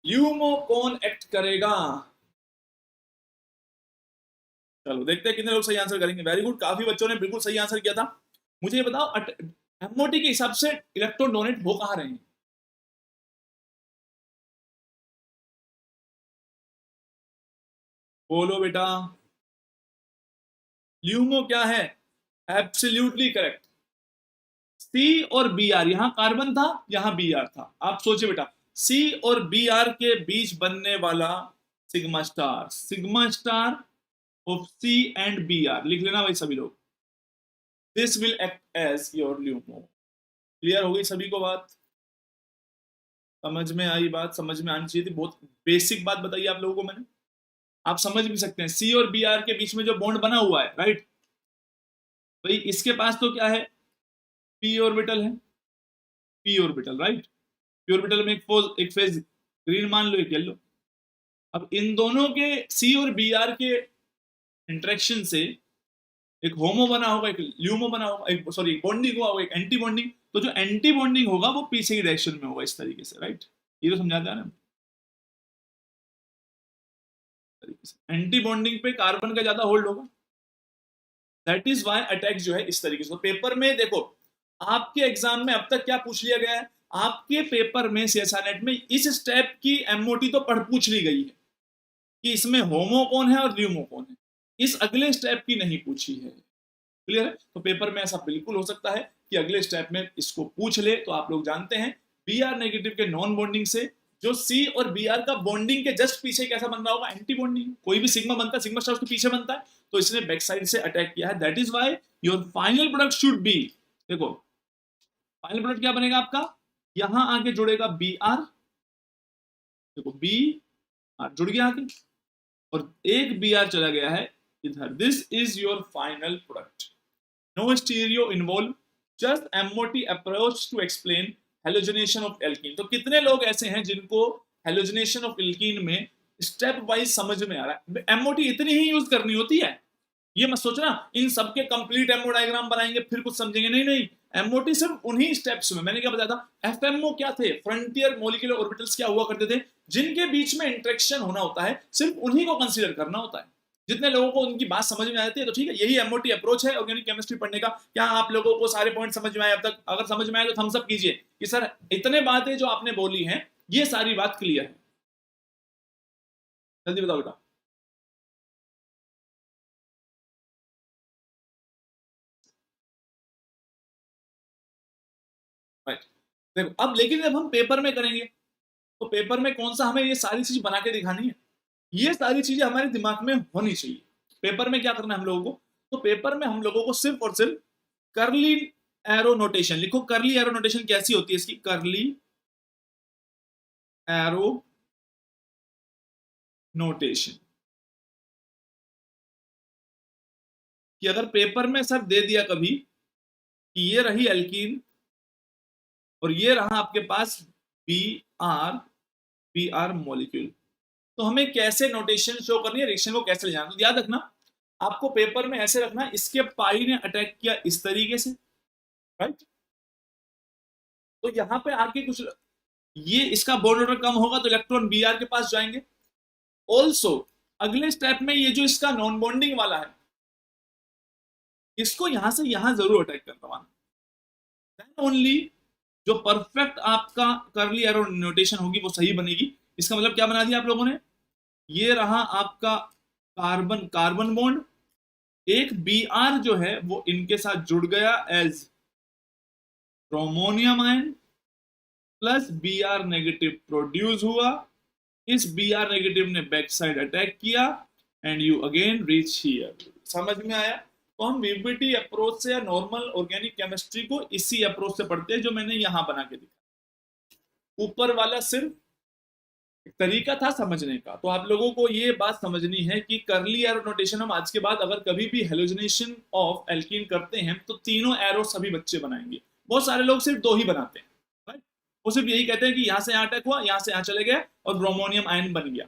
ल्यूमो कौन एक्ट करेगा? चलो देखते हैं कितने लोग सही आंसर करेंगे। वेरी गुड, काफी बच्चों ने बिल्कुल सही आंसर किया था। मुझे ये बताओ एमओटी के हिसाब से इलेक्ट्रॉन डोनेट हो कहां रहे हैं? बोलो बेटा, ल्यूमो क्या है? Absolutely correct. सी और बी आर, यहां कार्बन था, यहां बी आर था। आप सोचिए बेटा, सी और बी आर के बीच बनने वाला sigma star of C and B R, लिख लेना भाई सभी लोग। This will act as your LUMO. Clear हो गई सभी को बात? समझ में आई बात? समझ में आनी चाहिए थी। बहुत बेसिक बात बताइए आप लोगों को मैंने। आप समझ भी सकते हैं, सी और बी आर के बीच में जो बॉन्ड बना हुआ है, राइट भाई, इसके पास तो क्या है? पी ऑर्बिटल है, P orbital, right. P orbital में एक फेज ग्रीन मान लो, एक येलो। अब इन दोनों के सी और बी आर के इंटरेक्शन से एक होमो बना होगा, एक ल्यूमो बना होगा, एक सॉरी बॉन्डिंग हुआ होगा, एक एंटी बॉन्डिंग। तो जो एंटी बॉन्डिंग होगा वो पीछे की डायरेक्शन में होगा, इस तरीके से, राइट। ये तो समझाता है ना। एंटी बॉन्डिंग पे कार्बन का ज्यादा होल्ड होगा, दैट इज वाई अटैक जो है इस तरीके से। तो पेपर में देखो, आपके एग्जाम में अब तक क्या पूछ लिया गया है? आपके पेपर में सीएसआरनेट में इस स्टेप की एमओटी तो पढ़ पूछ ली गई है कि इसमें होमो कौन है और ल्यूमो कौन है। इस अगले स्टेप की नहीं पूछी है। क्लियर है? तो पेपर में ऐसा बिल्कुल हो सकता है कि अगले स्टेप में इसको पूछ ले। तो आप लोग जानते हैं बी आर नेगेटिव के नॉन बॉन्डिंग से जो सी और बी आर का बॉन्डिंग के जस्ट पीछे कैसा बन रहा होगा? Anti bonding. कोई भी सिग्मा बनता है, सिग्मा स्टार उसके पीछे बनता है, तो इसने बैक साइड से अटैक किया है। That is why your final product should be, देखो फाइनल प्रोडक्ट क्या बनेगा आपका? यहां आके जुड़ेगा बी आर, देखो बी आर जुड़ गया आगे, और एक बी आर चला गया है इधर। This is your final product. No stereo involve, just MOT approach to explain halogenation of alkene. तो कितने लोग ऐसे हैं जिनको हेलोजनेशन ऑफ एल्कीन में स्टेप वाइज समझ में आ रहा है? एमओटी इतनी ही यूज करनी होती है, ये मत सोचना इन सबके कंप्लीट एमओ डायग्राम बनाएंगे फिर कुछ समझेंगे। नहीं नहीं, एमओटी सिर्फ उन्हीं स्टेप्स में। मैंने क्या बताया था? एफएमओ क्या थे? फ्रंटियर मॉलिक्यूलर ऑर्बिटल्स क्या हुआ करते थे? जिनके बीच में इंटरेक्शन होना होता है, सिर्फ उन्हीं को कंसीडर करना होता है। जितने लोगों को उनकी बात समझ में आती है तो ठीक है, यही एमओटी अप्रोच है ऑर्गेनिक केमिस्ट्री पढ़ने का। क्या आप लोगों को सारे पॉइंट समझ में आए अब तक? अगर समझ में आए तो थम्स अप कीजिए कि सर इतने बातें जो आपने बोली हैं ये सारी बात क्लियर है। जल्दी बताओ बेटा। राइट, देखो अब लेकिन जब हम पेपर में करेंगे तो पेपर में कौन सा हमें ये सारी चीज बना के दिखानी है? ये सारी चीजें हमारे दिमाग में होनी चाहिए। पेपर में क्या करना है हम लोगों को? तो पेपर में हम लोगों को सिर्फ और सिर्फ करली एरो नोटेशन लिखो। करली एरो नोटेशन कैसी होती है इसकी? करली एरो नोटेशन कि अगर पेपर में सर दे दिया कभी कि ये रही एल्कीन और ये रहा आपके पास बी आर मॉलिक्यूल, तो हमें कैसे नोटेशन शो करनी है, रिएक्शन को कैसे ले जाना? तो याद रखना, आपको पेपर में ऐसे रखना है, इसके पाई ने अटैक किया इस तरीके से, राइट। तो यहां पे आके कुछ ये इसका बॉन्ड ऑर्डर कम होगा तो इलेक्ट्रॉन बी आर के पास जाएंगे। ऑल्सो अगले स्टेप में ये जो इसका नॉन बॉन्डिंग वाला है, इसको यहां से यहां जरूर अटैक करवाना, देन ओनली जो परफेक्ट आपका करली एरो नोटेशन होगी वो सही बनेगी। इसका मतलब क्या बना दिया आप लोगों ने? ये रहा आपका कार्बन कार्बन बॉन्ड, एक बी आर जो है वो इनके साथ जुड़ गया as bromonium ion, plus B R negative produce हुआ। इस बी आर नेगेटिव ने बैक साइड अटैक किया and you again reach here. समझ में आया? तो हम वीबीटी अप्रोच से या नॉर्मल ऑर्गेनिक केमिस्ट्री को इसी अप्रोच से पढ़ते हैं जो मैंने यहां बना के दिखा। ऊपर वाला सिर्फ एक तरीका था समझने का। तो आप लोगों को ये बात समझनी है कि करली एरो नोटेशन हम आज के बाद अगर कभी भी हेलोजनेशन ऑफ एल्कीन करते हैं तो तीनों एरो सभी बच्चे बनाएंगे। बहुत सारे लोग सिर्फ दो ही बनाते हैं, राइट। वो सिर्फ यही कहते हैं कि यहाँ से यहाँ अटैक हुआ, यहाँ से यहाँ चले गए और ब्रोमोनियम आयन बन गया।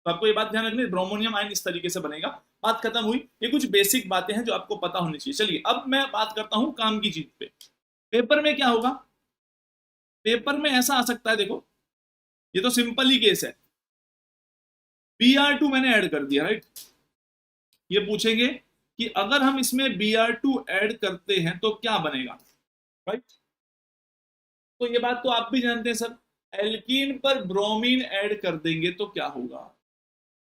तो आपको ये बात ध्यान रखनी है, ब्रोमोनियम आयन इस तरीके से बनेगा। बात खत्म हुई। ये कुछ बेसिक बातें हैं जो आपको पता होनी चाहिए। चलिए अब मैं बात करता हूं काम की चीज पे। पेपर में क्या होगा, पेपर में ऐसा आ सकता है, देखो ये तो सिंपल ही केस है, Br2 मैंने ऐड कर दिया, राइट। ये पूछेंगे कि अगर हम इसमें Br2 ऐड करते हैं तो क्या बनेगा, राइट। तो ये बात तो आप भी जानते हैं सर, एल्कीन पर ब्रोमीन ऐड कर देंगे तो क्या होगा।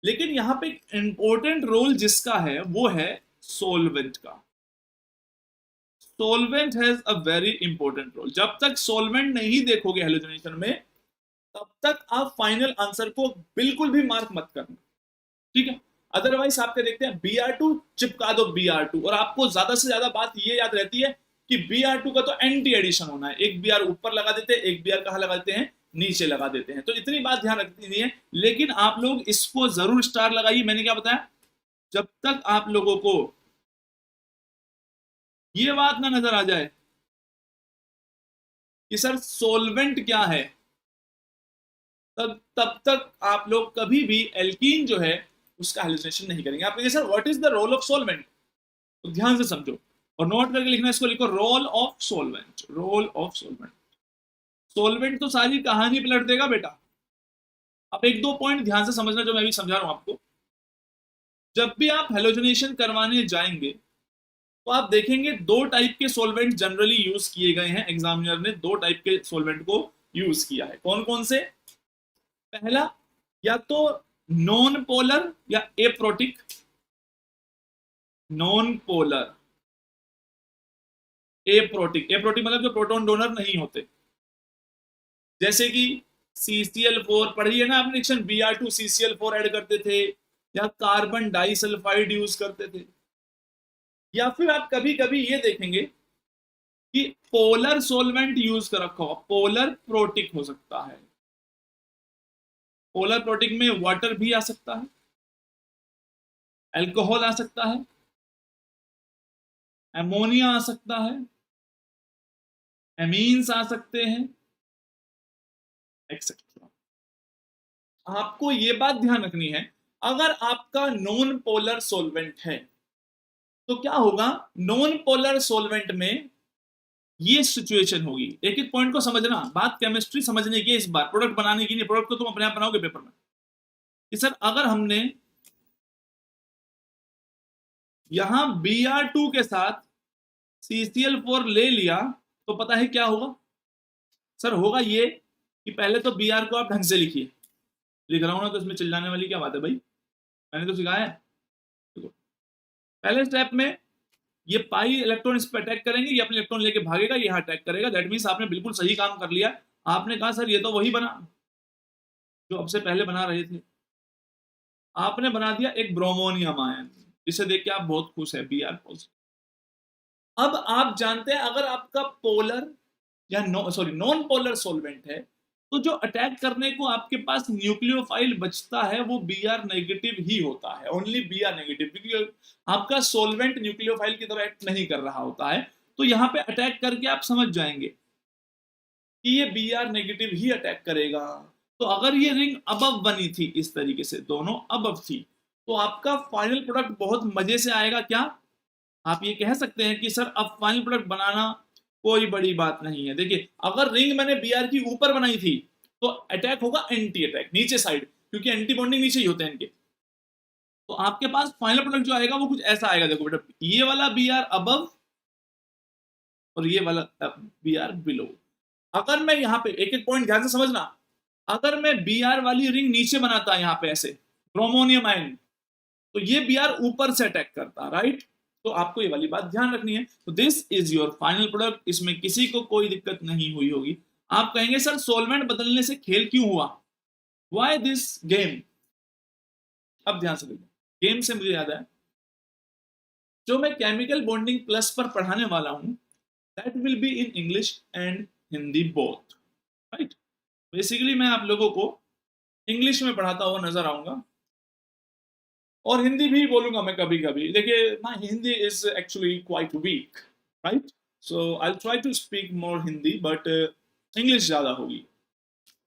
लेकिन यहां पे इंपॉर्टेंट रोल जिसका है वो है सोलवेंट का। Solvent has a very important role. जब तक सोलवेंट नहीं देखोगे हेलोजनेशन में, तब तक आप फाइनल आंसर को बिल्कुल भी मार्क मत करना, ठीक है। अदरवाइज आपके देखते हैं Br2 चिपका दो Br2, और आपको ज्यादा से ज्यादा बात ये याद रहती है कि Br2 का तो एंटी एडिशन होना है। एक Br ऊपर लगा देते हैं, एक Br कहां लगा देते हैं, नीचे लगा देते हैं। तो इतनी बात ध्यान रखनी नहीं है, लेकिन आप लोग इसको जरूर स्टार लगाइए। मैंने क्या बताया, जब तक आप लोगों को ये बात ना नजर आ जाए कि सर सोलवेंट क्या है, तब तक आप लोग कभी भी एल्कीन जो है उसका हेलुसिनेशन नहीं करेंगे। आप कहेंगे sir what is the role of solvent, तो ध्यान से समझो और नोट करके लिखना, इसको लिखो role of solvent, role of solvent. Solvent तो सारी कहानी पलट देगा बेटा। अब एक दो पॉइंट ध्यान से समझना जो मैं भी समझा रहा हूं आपको। जब भी आप हेलोजनेशन करवाने जाएंगे तो आप देखेंगे दो टाइप के सोलवेंट जनरली यूज किए गए हैं। एग्जामिनर ने दो टाइप के सोलवेंट को यूज किया है। कौन कौन से, पहला या तो नॉन पोलर या aprotic. Non polar, aprotic, aprotic मतलब जो प्रोटॉन डोनर नहीं होते, जैसे कि CCl4 पढ़ी है ना आपने रिएक्शन, Br2 CCl4 ऐड करते थे, या कार्बन डाइसल्फाइड यूज करते थे। या फिर आप कभी कभी ये देखेंगे कि पोलर सोलवेंट यूज कर रखा होगा, पोलर प्रोटिक हो सकता है। पोलर प्रोटिक में वाटर भी आ सकता है, अल्कोहल आ सकता है, एमोनिया आ सकता है, एमीन्स आ सकते हैं, एक्सेट्रा। आपको ये बात ध्यान रखनी है, अगर आपका नॉन पोलर सोलवेंट है तो क्या होगा, नॉन पोलर सोलवेंट में ये सिचुएशन होगी। एक एक पॉइंट को समझना, बात केमिस्ट्री समझने की, इस बार प्रोडक्ट बनाने की नहीं। प्रोडक्ट को तुम अपने आप बनाओगे पेपर में कि सर अगर हमने यहां Br2 के साथ CCl4 ले लिया तो पता है क्या होगा सर, होगा ये कि पहले तो Br को आप ढंग से लिखिए। लिख रहा हूं ना तो इसमें चिल्लाने वाली क्या बात है भाई, मैंने तो सिखाया है। देखो पहले स्टेप में ये पाई इलेक्ट्रॉन इस पर अटैक करेंगे, ये अपने इलेक्ट्रॉन लेके भागेगा, ये यहाँ अटैक करेगा। दैट मीन्स आपने बिल्कुल सही काम कर लिया। आपने कहा सर ये तो वही बना जो अब से पहले बना रहे थे। आपने बना दिया एक ब्रोमोनियम आयन, जिसे देख के आप बहुत खुश है, Br पॉजिटिव। अब आप जानते हैं अगर आपका पोलर या नॉन पोलर सोलवेंट है तो जो अटैक करने को आपके पास न्यूक्लियोफाइल बचता है वो Br नेगेटिव ही होता है, ओनली Br नेगेटिव, क्योंकि आपका सोलवेंट न्यूक्लियोफाइल की तरह एक्ट नहीं कर रहा होता है। तो यहां पे अटैक करके आप समझ जाएंगे कि ये Br नेगेटिव ही अटैक करेगा। तो अगर ये रिंग अबव बनी थी इस तरीके से, दोनों अबव थी, तो आपका फाइनल प्रोडक्ट बहुत मजे से आएगा। क्या आप ये कह सकते हैं कि सर अब फाइनल प्रोडक्ट बनाना कोई बड़ी बात नहीं है। देखिए अगर रिंग मैंने Br की ऊपर बनाई थी तो अटैक होगा एंटी अटैक नीचे साइड, क्योंकि एंटी बॉन्डिंग नीचे ही होते हैं इनके। तो आपके पास फाइनल प्रोडक्ट जो आएगा वो कुछ ऐसा आएगा। देखो बेटा, ये वाला Br अबव और ये वाला Br बिलो। अगर मैं यहाँ पे एक एक पॉइंट ध्यान से समझना, अगर मैं Br वाली रिंग नीचे बनाता यहाँ पे ऐसे ब्रोमोनियम आयन, तो ये Br ऊपर से अटैक करता, राइट। तो आपको ये वाली बात ध्यान रखनी है। तो this is your final product, इसमें किसी को कोई दिक्कत नहीं हुई होगी। आप कहेंगे सर सोलवेंट बदलने से खेल क्यों हुआ, व्हाई दिस गेम। अब ध्यान से देखिए, गेम से मुझे याद है जो मैं केमिकल बॉन्डिंग प्लस पर पढ़ाने वाला हूं, that will be in English and Hindi both, right. Basically मैं आप लोगों को इंग्लिश में पढ़ाता हुआ नजर आऊंगा और हिंदी भी बोलूंगा मैं कभी कभी। देखिए my Hindi is actually quite weak, right, so I try to speak more Hindi, but English ज़्यादा होगी।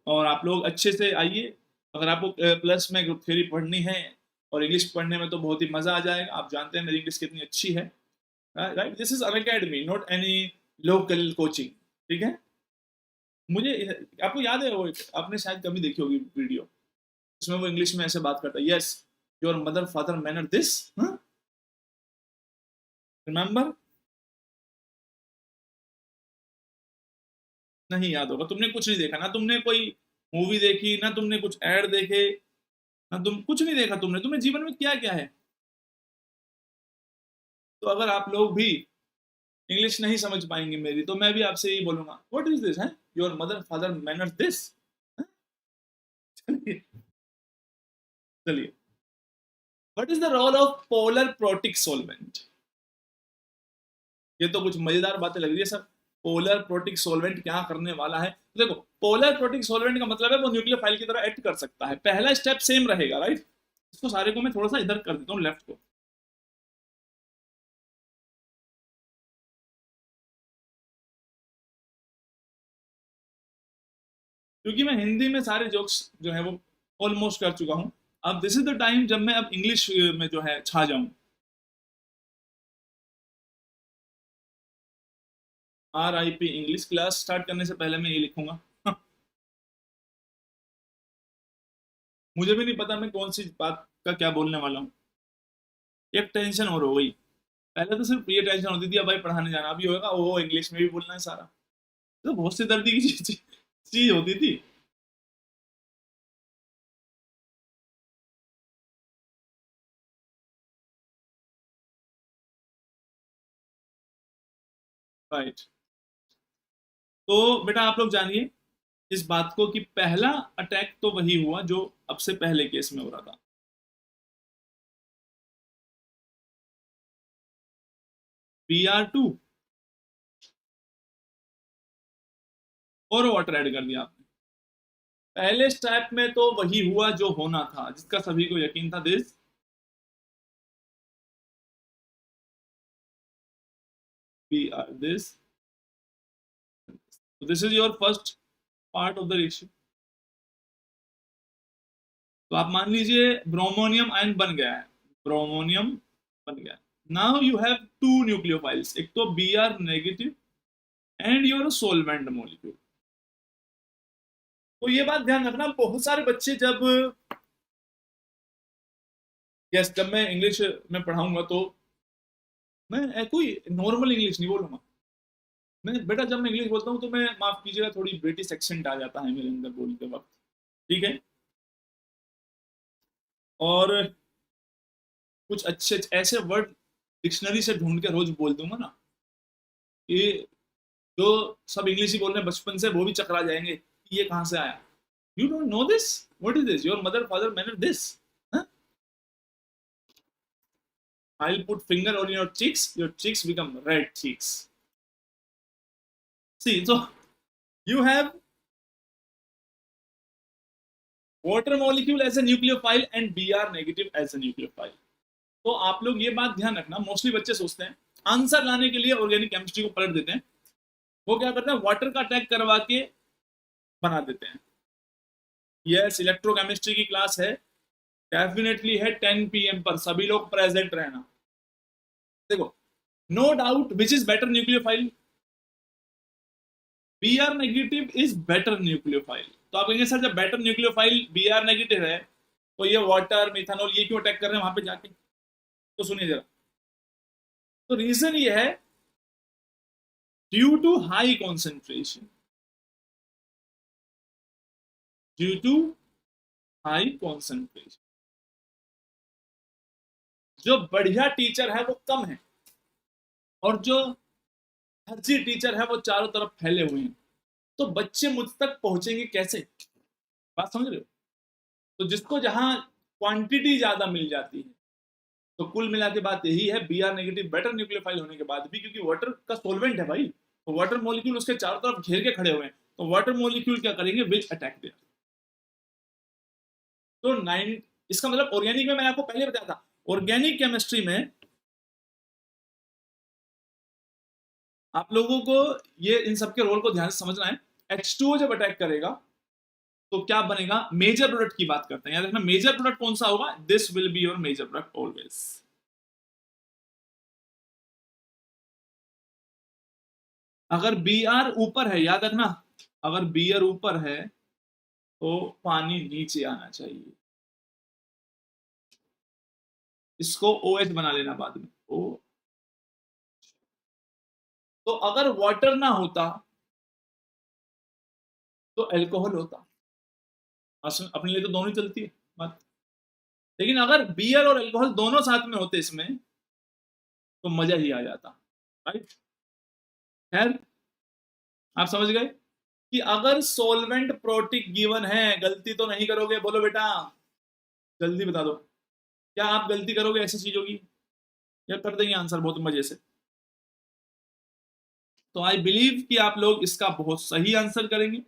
और आप लोग अच्छे से आइए, अगर आपको प्लस में ग्रुप थ्योरी पढ़नी है और इंग्लिश पढ़ने में तो बहुत ही मज़ा आ जाएगा। आप जानते हैं मेरी इंग्लिश कितनी अच्छी है, right. This is Unacademy, not any local coaching, ठीक है। मुझे आपको याद है वो आपने शायद कभी देखी होगी वीडियो, इसमें वो इंग्लिश में ऐसे बात करता है, yes your mother father manner this, remember? नहीं याद होगा, तुमने कुछ नहीं देखा ना, तुमने कोई मूवी देखी ना, तुमने कुछ ऐड देखे ना, तुम कुछ नहीं देखा, तुमने जीवन में क्या क्या है। तो अगर आप लोग भी इंग्लिश नहीं समझ पाएंगे मेरी, तो मैं भी आपसे यही बोलूंगा, व्हाट इज दिस है, your mother father manner this. चलिए चलिए, what is the role of polar protic solvent? ये तो कुछ मजेदार बातें लग रही है सर। पोलर प्रोटिक सॉल्वेंट क्या करने वाला है? तो देखो, पोलर प्रोटिक सॉल्वेंट का मतलब है वो न्यूक्लियोफाइल की तरह एक्ट कर सकता है। पहला स्टेप सेम रहेगा, राइट। इसको सारे को मैं थोड़ा सा इधर कर देता हूँ, लेफ्ट को। क्योंकि मैं हिंदी में सारे जोक्स जो है वो ऑलमोस्ट कर चुका हूँ। अब दिस इज द टाइम जब मैं अब इंग्लिश में जो है छा जाऊं। RIP English. क्लास स्टार्ट करने से पहले मैं ये लिखूंगा। मुझे भी नहीं पता मैं कौन सी बात का क्या बोलने वाला हूँ। एक टेंशन और हो गई। पहले तो सिर्फ ये टेंशन होती थी अब भाई पढ़ाने जाना भी होगा, वो इंग्लिश में भी बोलना है सारा। तो बहुत सी दर्दी की चीज होती थी। राइट। तो बेटा आप लोग जानिए इस बात को कि पहला अटैक तो वही हुआ जो अब से पहले केस में हो रहा था। BR2 और वाटर ऐड कर दिया आपने। पहले स्टेप में तो वही हुआ जो होना था, जिसका सभी को यकीन था, this BR this is your first part of the reaction. तो आप मान लीजिए ब्रोमोनियम आयन बन गया है, ब्रोमोनियम बन गया। Now you have two nucleophiles, एक तो Br negative and your solvent molecule. तो ये बात ध्यान रखना, बहुत सारे बच्चे जब, यस, जब मैं इंग्लिश में पढ़ाऊंगा तो मैं कोई नॉर्मल इंग्लिश नहीं बोलूंगा। मैं बेटा जब मैं इंग्लिश बोलता हूँ तो मैं, माफ कीजिएगा, थोड़ी ब्रिटिश एक्सेंट आ जाता है मेरे अंदर बोलते वक्त, ठीक है। और कुछ अच्छे ऐसे वर्ड डिक्शनरी से ढूंढ के रोज बोल दूंगा ना कि जो सब इंग्लिश ही बोल रहे हैं बचपन से वो भी चकरा जाएंगे कि ये कहाँ से आया। You don't know this, what is this, your mother father manner this. I'll put finger on your cheeks become red cheeks. See, so you have water molecule as a nucleophile and Br negative as a nucleophile. तो आप लोग ये बात ध्यान रखना, mostly बच्चे सोचते हैं आंसर लाने के लिए ऑर्गेनिक केमिस्ट्री को पलट देते हैं। वो क्या करते हैं, वाटर का अटैक करवा के बना देते हैं। यस, इलेक्ट्रोकेमिस्ट्री की क्लास है, डेफिनेटली है 10 PM पर, सभी लोग प्रेजेंट रहना। देखो, no doubt which is better nucleophile, Br negative is better nucleophile. तो आप कहेंगे सर जब बेटर न्यूक्लियोफाइल Br नेगेटिव है तो ये वाटर मिथानॉल ये क्यों अटैक कर रहे हैं वहां पे जाके? तो सुनिए जरा। तो रीजन ये है, due to high concentration, due to high concentration. जो बढ़िया टीचर है वो कम है, और जो फर्जी टीचर है वो चारों तरफ फैले हुए हैं। तो बच्चे मुझ तक पहुंचेंगे कैसे? बात समझ रहे हो? तो जिसको जहां क्वांटिटी ज्यादा मिल जाती है, तो कुल मिला के बात यही है, Br नेगेटिव बेटर न्यूक्लियोफाइल होने के बाद भी, क्योंकि वाटर का सोलवेंट है भाई, तो वाटर मॉलिक्यूल उसके चारों तरफ घेर के खड़े हुए हैं, तो वाटर मॉलिक्यूल क्या करेंगे, विच अटैक देयर। तो 9, इसका मतलब ऑर्गेनिक में मैंने आपको पहले बताया था, ऑर्गेनिक केमिस्ट्री में आप लोगों को ये इन सबके रोल को ध्यान से समझना है। H2O जब अटैक करेगा तो क्या बनेगा, मेजर प्रोडक्ट की बात करते हैं, याद रखना मेजर प्रोडक्ट कौन सा होगा, this will be your major product always. अगर बी आर ऊपर है, याद रखना अगर बी आर ऊपर है तो पानी नीचे आना चाहिए, इसको ओ एच बना लेना बाद में ओ। तो अगर वाटर ना होता तो अल्कोहल होता, अपने लिए तो दोनों ही चलती है बात। लेकिन अगर बियर और अल्कोहल दोनों साथ में होते इसमें तो मजा ही आ जाता, राइट। खैर आप समझ गए कि अगर सोलवेंट प्रोटिक गिवन है, गलती तो नहीं करोगे, बोलो बेटा जल्दी बता दो, क्या आप गलती करोगे ऐसी चीजों की, या कर देंगे आंसर बहुत मजे से। तो आई बिलीव कि आप लोग इसका बहुत सही आंसर करेंगे।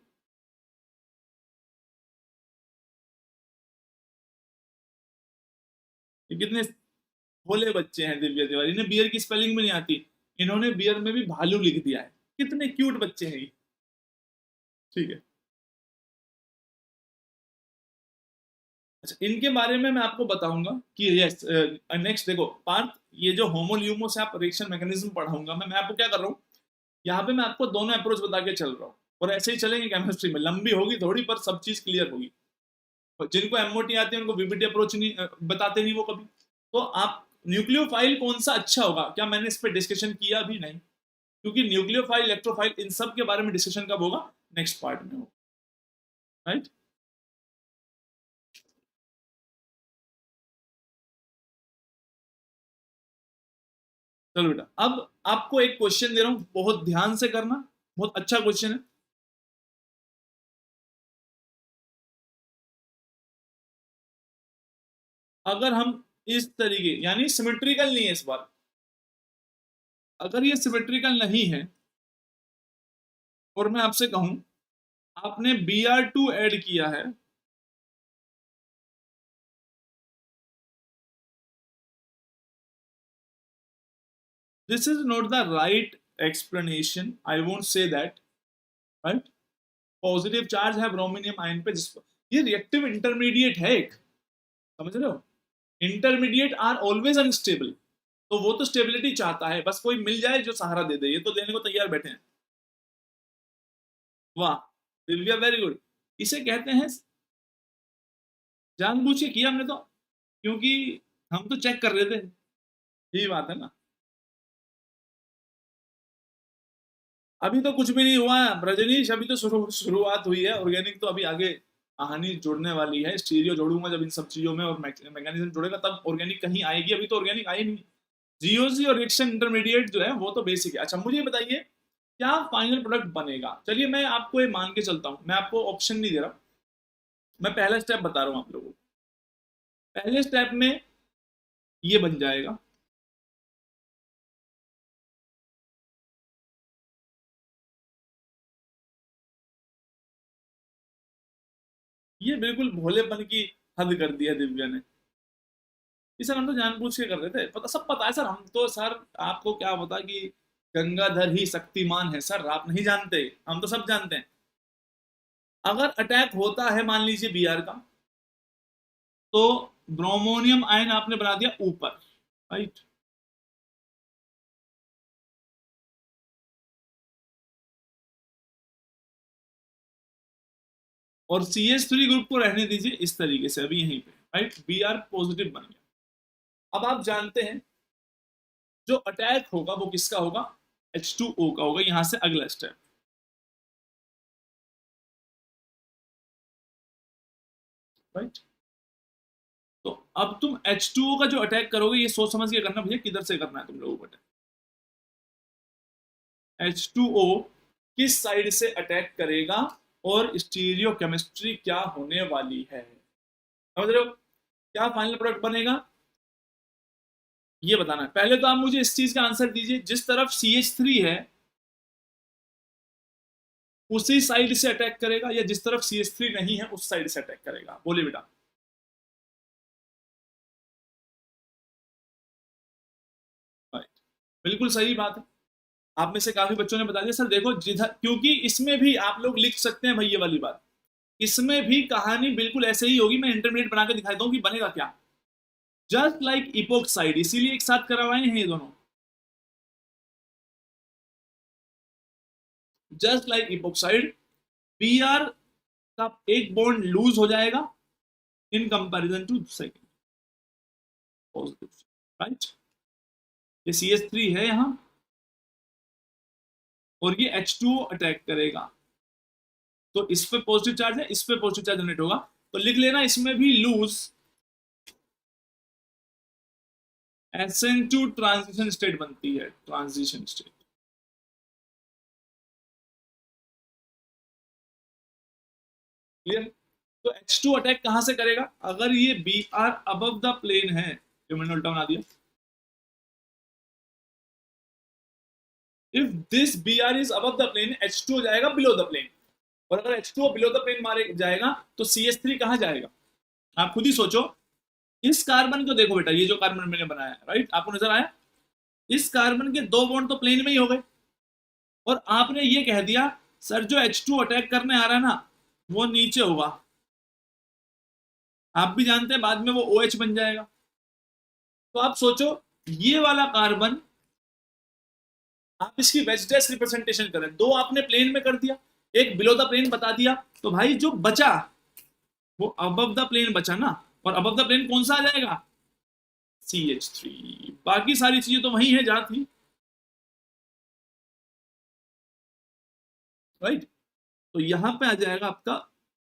ये कितने भोले बच्चे हैं, दिव्या तिवारी, इन्हें बियर की स्पेलिंग भी नहीं आती, इन्होंने बियर में भी भालू लिख दिया है, कितने क्यूट बच्चे हैं ये। ठीक है, अच्छा इनके बारे में मैं आपको बताऊंगा कि यस नेक्स्ट देखो पार्थ, ये जो होमोल्यूमो से आप रिएक्शन मैकेनिज्म पढ़ाऊंगा मैं आपको क्या कर रहा हूँ, यहाँ पे मैं आपको दोनों अप्रोच बता के चल रहा हूँ, और ऐसे ही चलेंगे केमिस्ट्री में, लंबी होगी थोड़ी पर सब चीज क्लियर होगी। जिनको एमओटी आती है उनको वीबीटी अप्रोच नहीं बताते नहीं वो कभी। तो आप न्यूक्लियोफाइल कौन सा अच्छा होगा, क्या मैंने इस पर डिस्कशन किया भी नहीं, क्योंकि न्यूक्लियोफाइल इलेक्ट्रोफाइल इन सब के बारे में डिस्कशन कब होगा, नेक्स्ट पार्ट में होगा, राइट। चलो बेटा अब आपको एक क्वेश्चन दे रहा हूं, बहुत ध्यान से करना, बहुत अच्छा क्वेश्चन है। अगर हम इस तरीके, यानी सिमेट्रिकल नहीं है इस बार, अगर ये सिमेट्रिकल नहीं है और मैं आपसे कहूं आपने Br2 ऐड किया है, this is not the right explanation, I won't say that, right. Positive charge है ब्रोमीनियम आयन पे, जिस पर ये रिएक्टिव इंटरमीडिएट है एक, समझ रहे हो, इंटरमीडिएट आर ऑलवेज अनस्टेबल, तो वो तो स्टेबिलिटी चाहता है, बस कोई मिल जाए जो सहारा दे दे, ये तो देने को तैयार बैठे हैं। वाह दिव्या वेरी गुड, इसे कहते हैं जानबूझ के किया हमने तो, क्योंकि हम तो चेक कर रहे थे, यही बात है ना। अभी तो कुछ भी नहीं हुआ है रजनीश, अभी तो शुरुआत हुई है, ऑर्गेनिक तो अभी आगे कहानी जुड़ने वाली है, स्टीरियो जोड़ूंगा जब इन सब चीजों में और मैकेनिज्म जुड़ेगा तब ऑर्गेनिक कहीं आएगी, अभी तो ऑर्गेनिक आई नहीं। जीओसी और रिएक्शन इंटरमीडिएट जो है वो तो बेसिक है। अच्छा मुझे बताइए क्या फाइनल प्रोडक्ट बनेगा, चलिए मैं आपको ये मान के चलता हूँ, मैं आपको ऑप्शन नहीं दे रहा, मैं पहला स्टेप बता रहा हूँ आप लोगों को। पहले स्टेप में ये बन जाएगा, ये बिल्कुल भोलेपन की हद कर दिया दिव्या ने, ये सर हम तो जानबूझ के कर रहे थे, पता सब पता है सर, हम तो सर आपको क्या बता कि गंगाधर ही शक्तिमान है सर, आप नहीं जानते, हम तो सब जानते हैं। अगर अटैक होता है मान लीजिए बीआर का, तो ब्रोमोनियम आयन आपने बना दिया ऊपर, राइट। और CH3 ग्रुप को रहने दीजिए इस तरीके से अभी यहीं पे, राइट, Br पॉजिटिव बन गया। अब आप जानते हैं जो अटैक होगा वो किसका होगा, H2O का होगा, यहां से अगला स्टेप, राइट। तो अब तुम H2O का जो अटैक करोगे ये सोच समझ के करना भैया, किधर से करना है तुम लोगों को अटैक, H2O किस साइड से अटैक करेगा और स्टीरियो केमिस्ट्री क्या होने वाली है, समझ रहे हो, क्या फाइनल प्रोडक्ट बनेगा ये बताना है। पहले तो आप मुझे इस चीज का आंसर दीजिए, जिस तरफ CH3 है उसी साइड से अटैक करेगा, या जिस तरफ CH3 नहीं है उस साइड से अटैक करेगा, बोले बेटा। राइट, बिल्कुल सही बात है, आप में से काफी बच्चों ने बता दिया सर देखो जिधर, क्योंकि इसमें भी आप लोग लिख सकते हैं भाई ये वाली बात, इसमें भी कहानी बिल्कुल ऐसे ही होगी, मैं इंटरमीडिएट बना के दिखा दूं कि बनेगा क्या, जस्ट लाइक इपोक्साइड, इसीलिए एक साथ करवाए हैं ये दोनों, जस्ट लाइक इपोक्साइड, Br का एक बॉन्ड लूज हो जाएगा in comparison to second positive, right. ये CH3 है यहां और ये H2O अटैक करेगा, तो इस पे पॉजिटिव चार्ज है, इस पे पॉजिटिव चार्ज जनरेट होगा, तो लिख लेना इसमें भी लूज SN2 ट्रांजिशन स्टेट बनती है, ट्रांजिशन स्टेट, क्लियर। तो H2 अटैक कहां से करेगा, अगर ये Br अबव द प्लेन है, जो मैंने उल्टा बना दिया, if this Br is above the plane, H2 हो जाएगा बिलो द प्लेन, और अगर H2O बिलो द प्लेन मारे जाएगा तो CH3 कहां जाएगा, आप खुद ही सोचो। इस कार्बन को देखो बेटा, ये जो कार्बन मैंने बनाया है, राइट, आपको नजर आया, इस कार्बन के दो बॉन्ड तो प्लेन में ही हो गए, और आपने ये कह दिया सर जो H2 अटैक करने आ रहा है ना वो नीचे होगा, आप भी जानते हैं बाद में वो OH बन जाएगा, तो आप सोचो ये वाला कार्बन, आप इसकी वेज डैश रिप्रेजेंटेशन करें, दो आपने प्लेन में कर दिया, एक बिलो द प्लेन बता दिया, तो भाई जो बचा वो अबव द प्लेन बचा ना, और अबव द प्लेन कौन सा आ जाएगा, CH3, बाकी सारी चीजें तो वही है जहां थी, राइट। तो यहां पे आ जाएगा आपका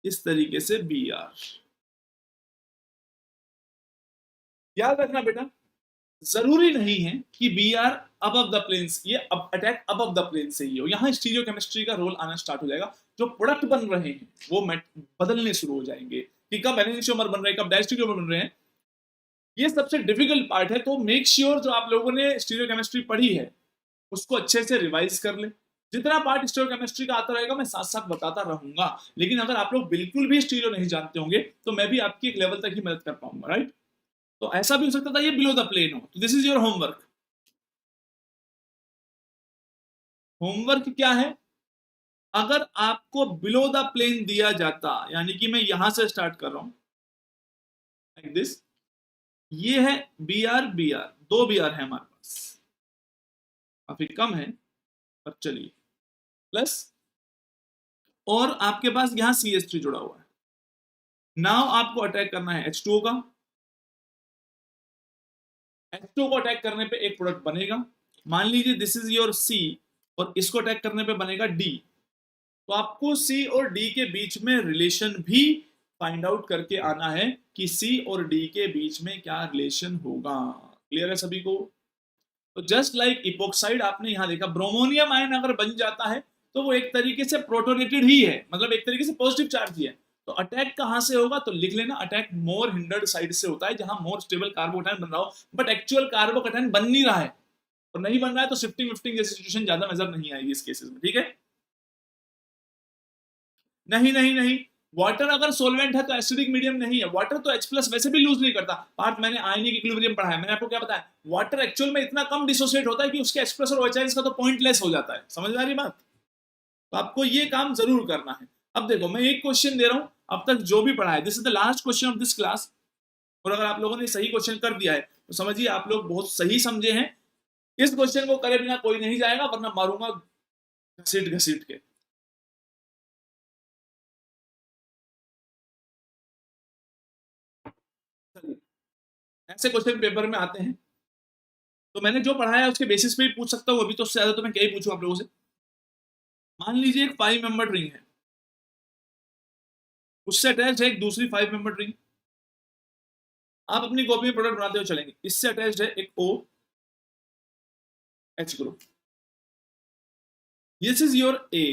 इस तरीके से Br, याद रखना बेटा, जरूरी नहीं है कि Br अबव द प्लेन, ये अटैक अबव द प्लेन से ही हो, यहां स्टीरियोकेमिस्ट्री का रोल आना स्टार्ट हो जाएगा, जो प्रोडक्ट बन रहे हैं वो बदलने शुरू हो जाएंगे, कि कब एनेंशियोमर बन रहे हैं, कब डायस्टीरियोमर बन रहे हैं, ये सबसे डिफिकल्ट पार्ट है, तो मेक श्योर जो आप लोगों ने स्टीरियोकेमिस्ट्री पढ़ी है उसको अच्छे से रिवाइज कर ले, जितना पार्ट स्टीरियोकेमिस्ट्री का आता रहेगा मैं साथ साथ बताता रहूंगा, लेकिन अगर आप लोग बिल्कुल भी स्टीरियो नहीं जानते होंगे तो मैं भी आपकी एक लेवल तक ही मदद कर पाऊंगा, राइट। तो ऐसा भी हो सकता था ये बिलो द प्लेन हो, तो this is your homework, homework क्या है, अगर आपको बिलो द प्लेन दिया जाता, यानी कि मैं यहां से स्टार्ट कर रहा हूं लाइक दिस, ये है Br, दो Br है हमारे पास, काफी कम है पर चलिए, प्लस, और आपके पास यहां CH3 जुड़ा हुआ है, नाउ आपको अटैक करना है H2O का, H2O को अटैक करने पे एक प्रोडक्ट बनेगा, मान लीजिए दिस इज योर C, और इसको अटैक करने पे बनेगा D, तो आपको C और D के बीच में रिलेशन भी फाइंड आउट करके आना है कि C और D के बीच में क्या रिलेशन होगा, क्लियर है सभी को। तो जस्ट लाइक इपोक्साइड आपने यहां देखा, ब्रोमोनियम आयन अगर बन जाता है तो वो एक तरीके से प्रोटोनेटेड ही है, मतलब एक तरीके से पॉजिटिव चार्ज ही है, तो अटैक कहां से होगा, तो लिख लेना अटैक मोर हिंडर्ड साइड से होता है, जहां मोर स्टेबल कार्बोकैटायन बन रहा हो, बट एक्चुअल कार्बोकैटायन बन नहीं रहा है, और नहीं बन रहा है तो शिफ्टिंग विफ्टिंग जैसी सिचुएशन ज्यादा नजर नहीं आएगी इस केसेस में, ठीक है। नहीं नहीं नहीं, वाटर अगर सोलवेंट है तो एसिडिक मीडियम नहीं है, वाटर तो H+ वैसे भी लूज नहीं करता, पार्ट मैंने आयनिक इक्विलिब्रियम पढ़ा है, मैंने आपको क्या बताया, वाटर एक्चुअल में इतना कम डिसोसिएट होता है कि उसके H+ और OH का तो पॉइंटलेस हो जाता है, समझ आ रही बात, तो आपको ये काम जरूर करना है। अब देखो मैं एक क्वेश्चन दे रहा हूं, अब तक जो भी पढ़ा है this is the last question of this class, और अगर आप लोगों ने सही क्वेश्चन कर दिया है तो समझिए आप लोग बहुत सही समझे हैं, इस क्वेश्चन को करे बिना कोई नहीं जाएगा, वरना मारूंगा घसीट घसीट के। ऐसे क्वेश्चन पेपर में आते हैं, तो मैंने जो पढ़ाया है उसके बेसिस पे ही पूछ सकता हूँ, अभी तो उससे ज्यादा तो मैं क्या ही पूछूं आप लोगों से। मान लीजिए एक 5 मेंबर रिंग है, उससे अटैच है एक दूसरी 5 मेंबर रिंग, आप अपनी कॉपी में प्रोडक्ट बनाते हुए चलेंगे, इससे अटैच है एक OH group, this is your A,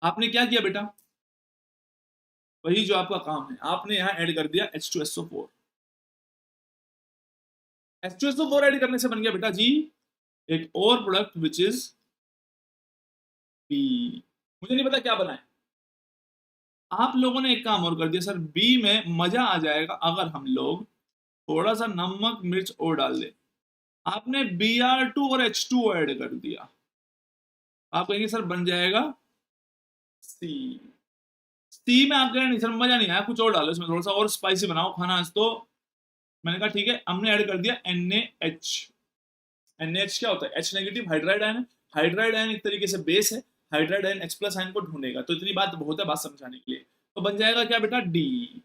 आपने क्या किया बेटा, वही जो आपका काम है, आपने यहां ऐड कर दिया H2SO4, H2SO4 ऐड करने से बन गया बेटा जी एक और प्रोडक्ट विच इज B, मुझे नहीं पता क्या बना है, आप लोगों ने एक काम और कर दिया, सर B में मजा आ जाएगा अगर हम लोग थोड़ा सा नमक मिर्च और डाल दें, आपने Br2 और H2 ऐड कर दिया, आप कहेंगे सर बन जाएगा सी। सी में आप कह रहे नहीं सर मजा नहीं आया, कुछ और डालो इसमें, थोड़ा सा और स्पाइसी बनाओ खाना आज तो। मैंने कहा ठीक है, हमने ऐड कर दिया NaH। NaH क्या होता है? H नेगेटिव हाइड्राइड आयन है। हाइड्राइड आयन एक तरीके से बेस है, hydride ion H plus ion को ढूंढेगा, तो इतनी बात बहुत है बात समझाने के लिए। तो बन जाएगा क्या बेटा? डी।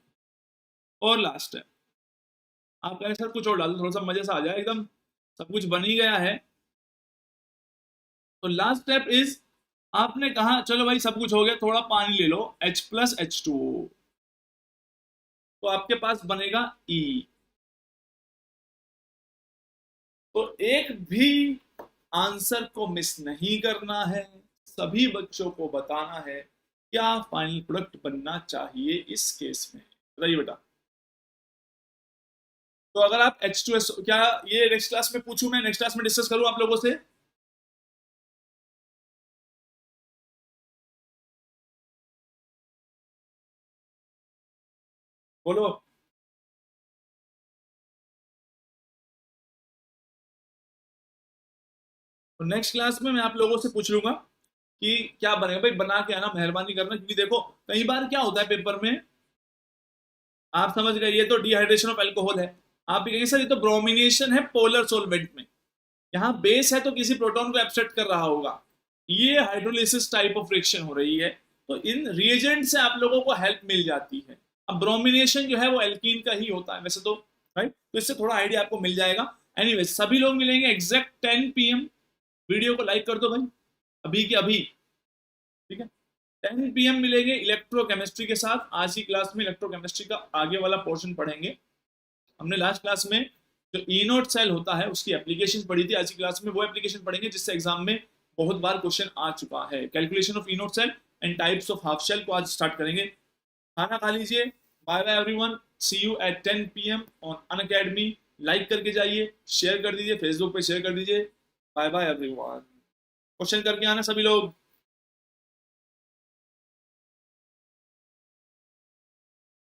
और लास्ट है, आप कह रहे सर कुछ और डाल दो थोड़ा सा मजे से आ जाए एकदम, सब कुछ बन ही गया है। तो लास्ट स्टेप इज, आपने कहा चलो भाई सब कुछ हो गया, थोड़ा पानी ले लो, H प्लस H2O, तो आपके पास बनेगा E। तो एक भी आंसर को मिस नहीं करना है, सभी बच्चों को बताना है क्या फाइनल प्रोडक्ट बनना चाहिए इस केस में। बताइए बेटा। तो अगर आप H2S, क्या ये नेक्स्ट क्लास में पूछूं, मैं नेक्स्ट क्लास में डिस्कस करूं आप लोगों से? बोलो। तो नेक्स्ट क्लास में मैं आप लोगों से पूछ लूंगा कि क्या बनेगा, भाई बना के आना मेहरबानी करना, क्योंकि देखो कई बार क्या होता है पेपर में, आप समझ गए ये तो डिहाइड्रेशन ऑफ अल्कोहल है, आप भी कहेंगे सर ये तो ब्रोमिनेशन है पोलर सोलवेंट में, यहाँ बेस है तो किसी प्रोटॉन को एब्स्ट्रैक्ट कर रहा होगा, ये हाइड्रोलिसिस टाइप ऑफ रिएक्शन हो रही है, तो इन रिएजेंट से आप लोगों को हेल्प मिल जाती है। अब ब्रोमिनेशन जो है वो एल्कीन का ही होता है वैसे तो, राइट, तो इससे थोड़ा आइडिया आपको मिल जाएगा। एनीवे सभी लोग मिलेंगे एग्जैक्ट 10 PM। वीडियो को लाइक कर दो भाई अभी के अभी, ठीक है। 10 PM मिलेंगे इलेक्ट्रोकेमिस्ट्री के साथ। आज की क्लास में इलेक्ट्रोकेमिस्ट्री का आगे वाला पोर्शन पढ़ेंगे। हमने लास्ट क्लास में जो ई नोट सेल होता है उसकी एप्लीकेशन पढ़ी थी, आज की क्लास में वो एप्लीकेशन पढ़ेंगे जिससे एग्जाम में बहुत बार क्वेश्चन आ चुका है। Calculation of E naught cell and types of half cell को आज स्टार्ट करेंगे। खाना खा लीजिए। Bye bye everyone, see you at 10 PM on Unacademy. Like करके जाइए, शेयर कर दीजिए, फेसबुक पे शेयर कर दीजिए। Bye bye everyone. क्वेश्चन करके आना सभी लोग।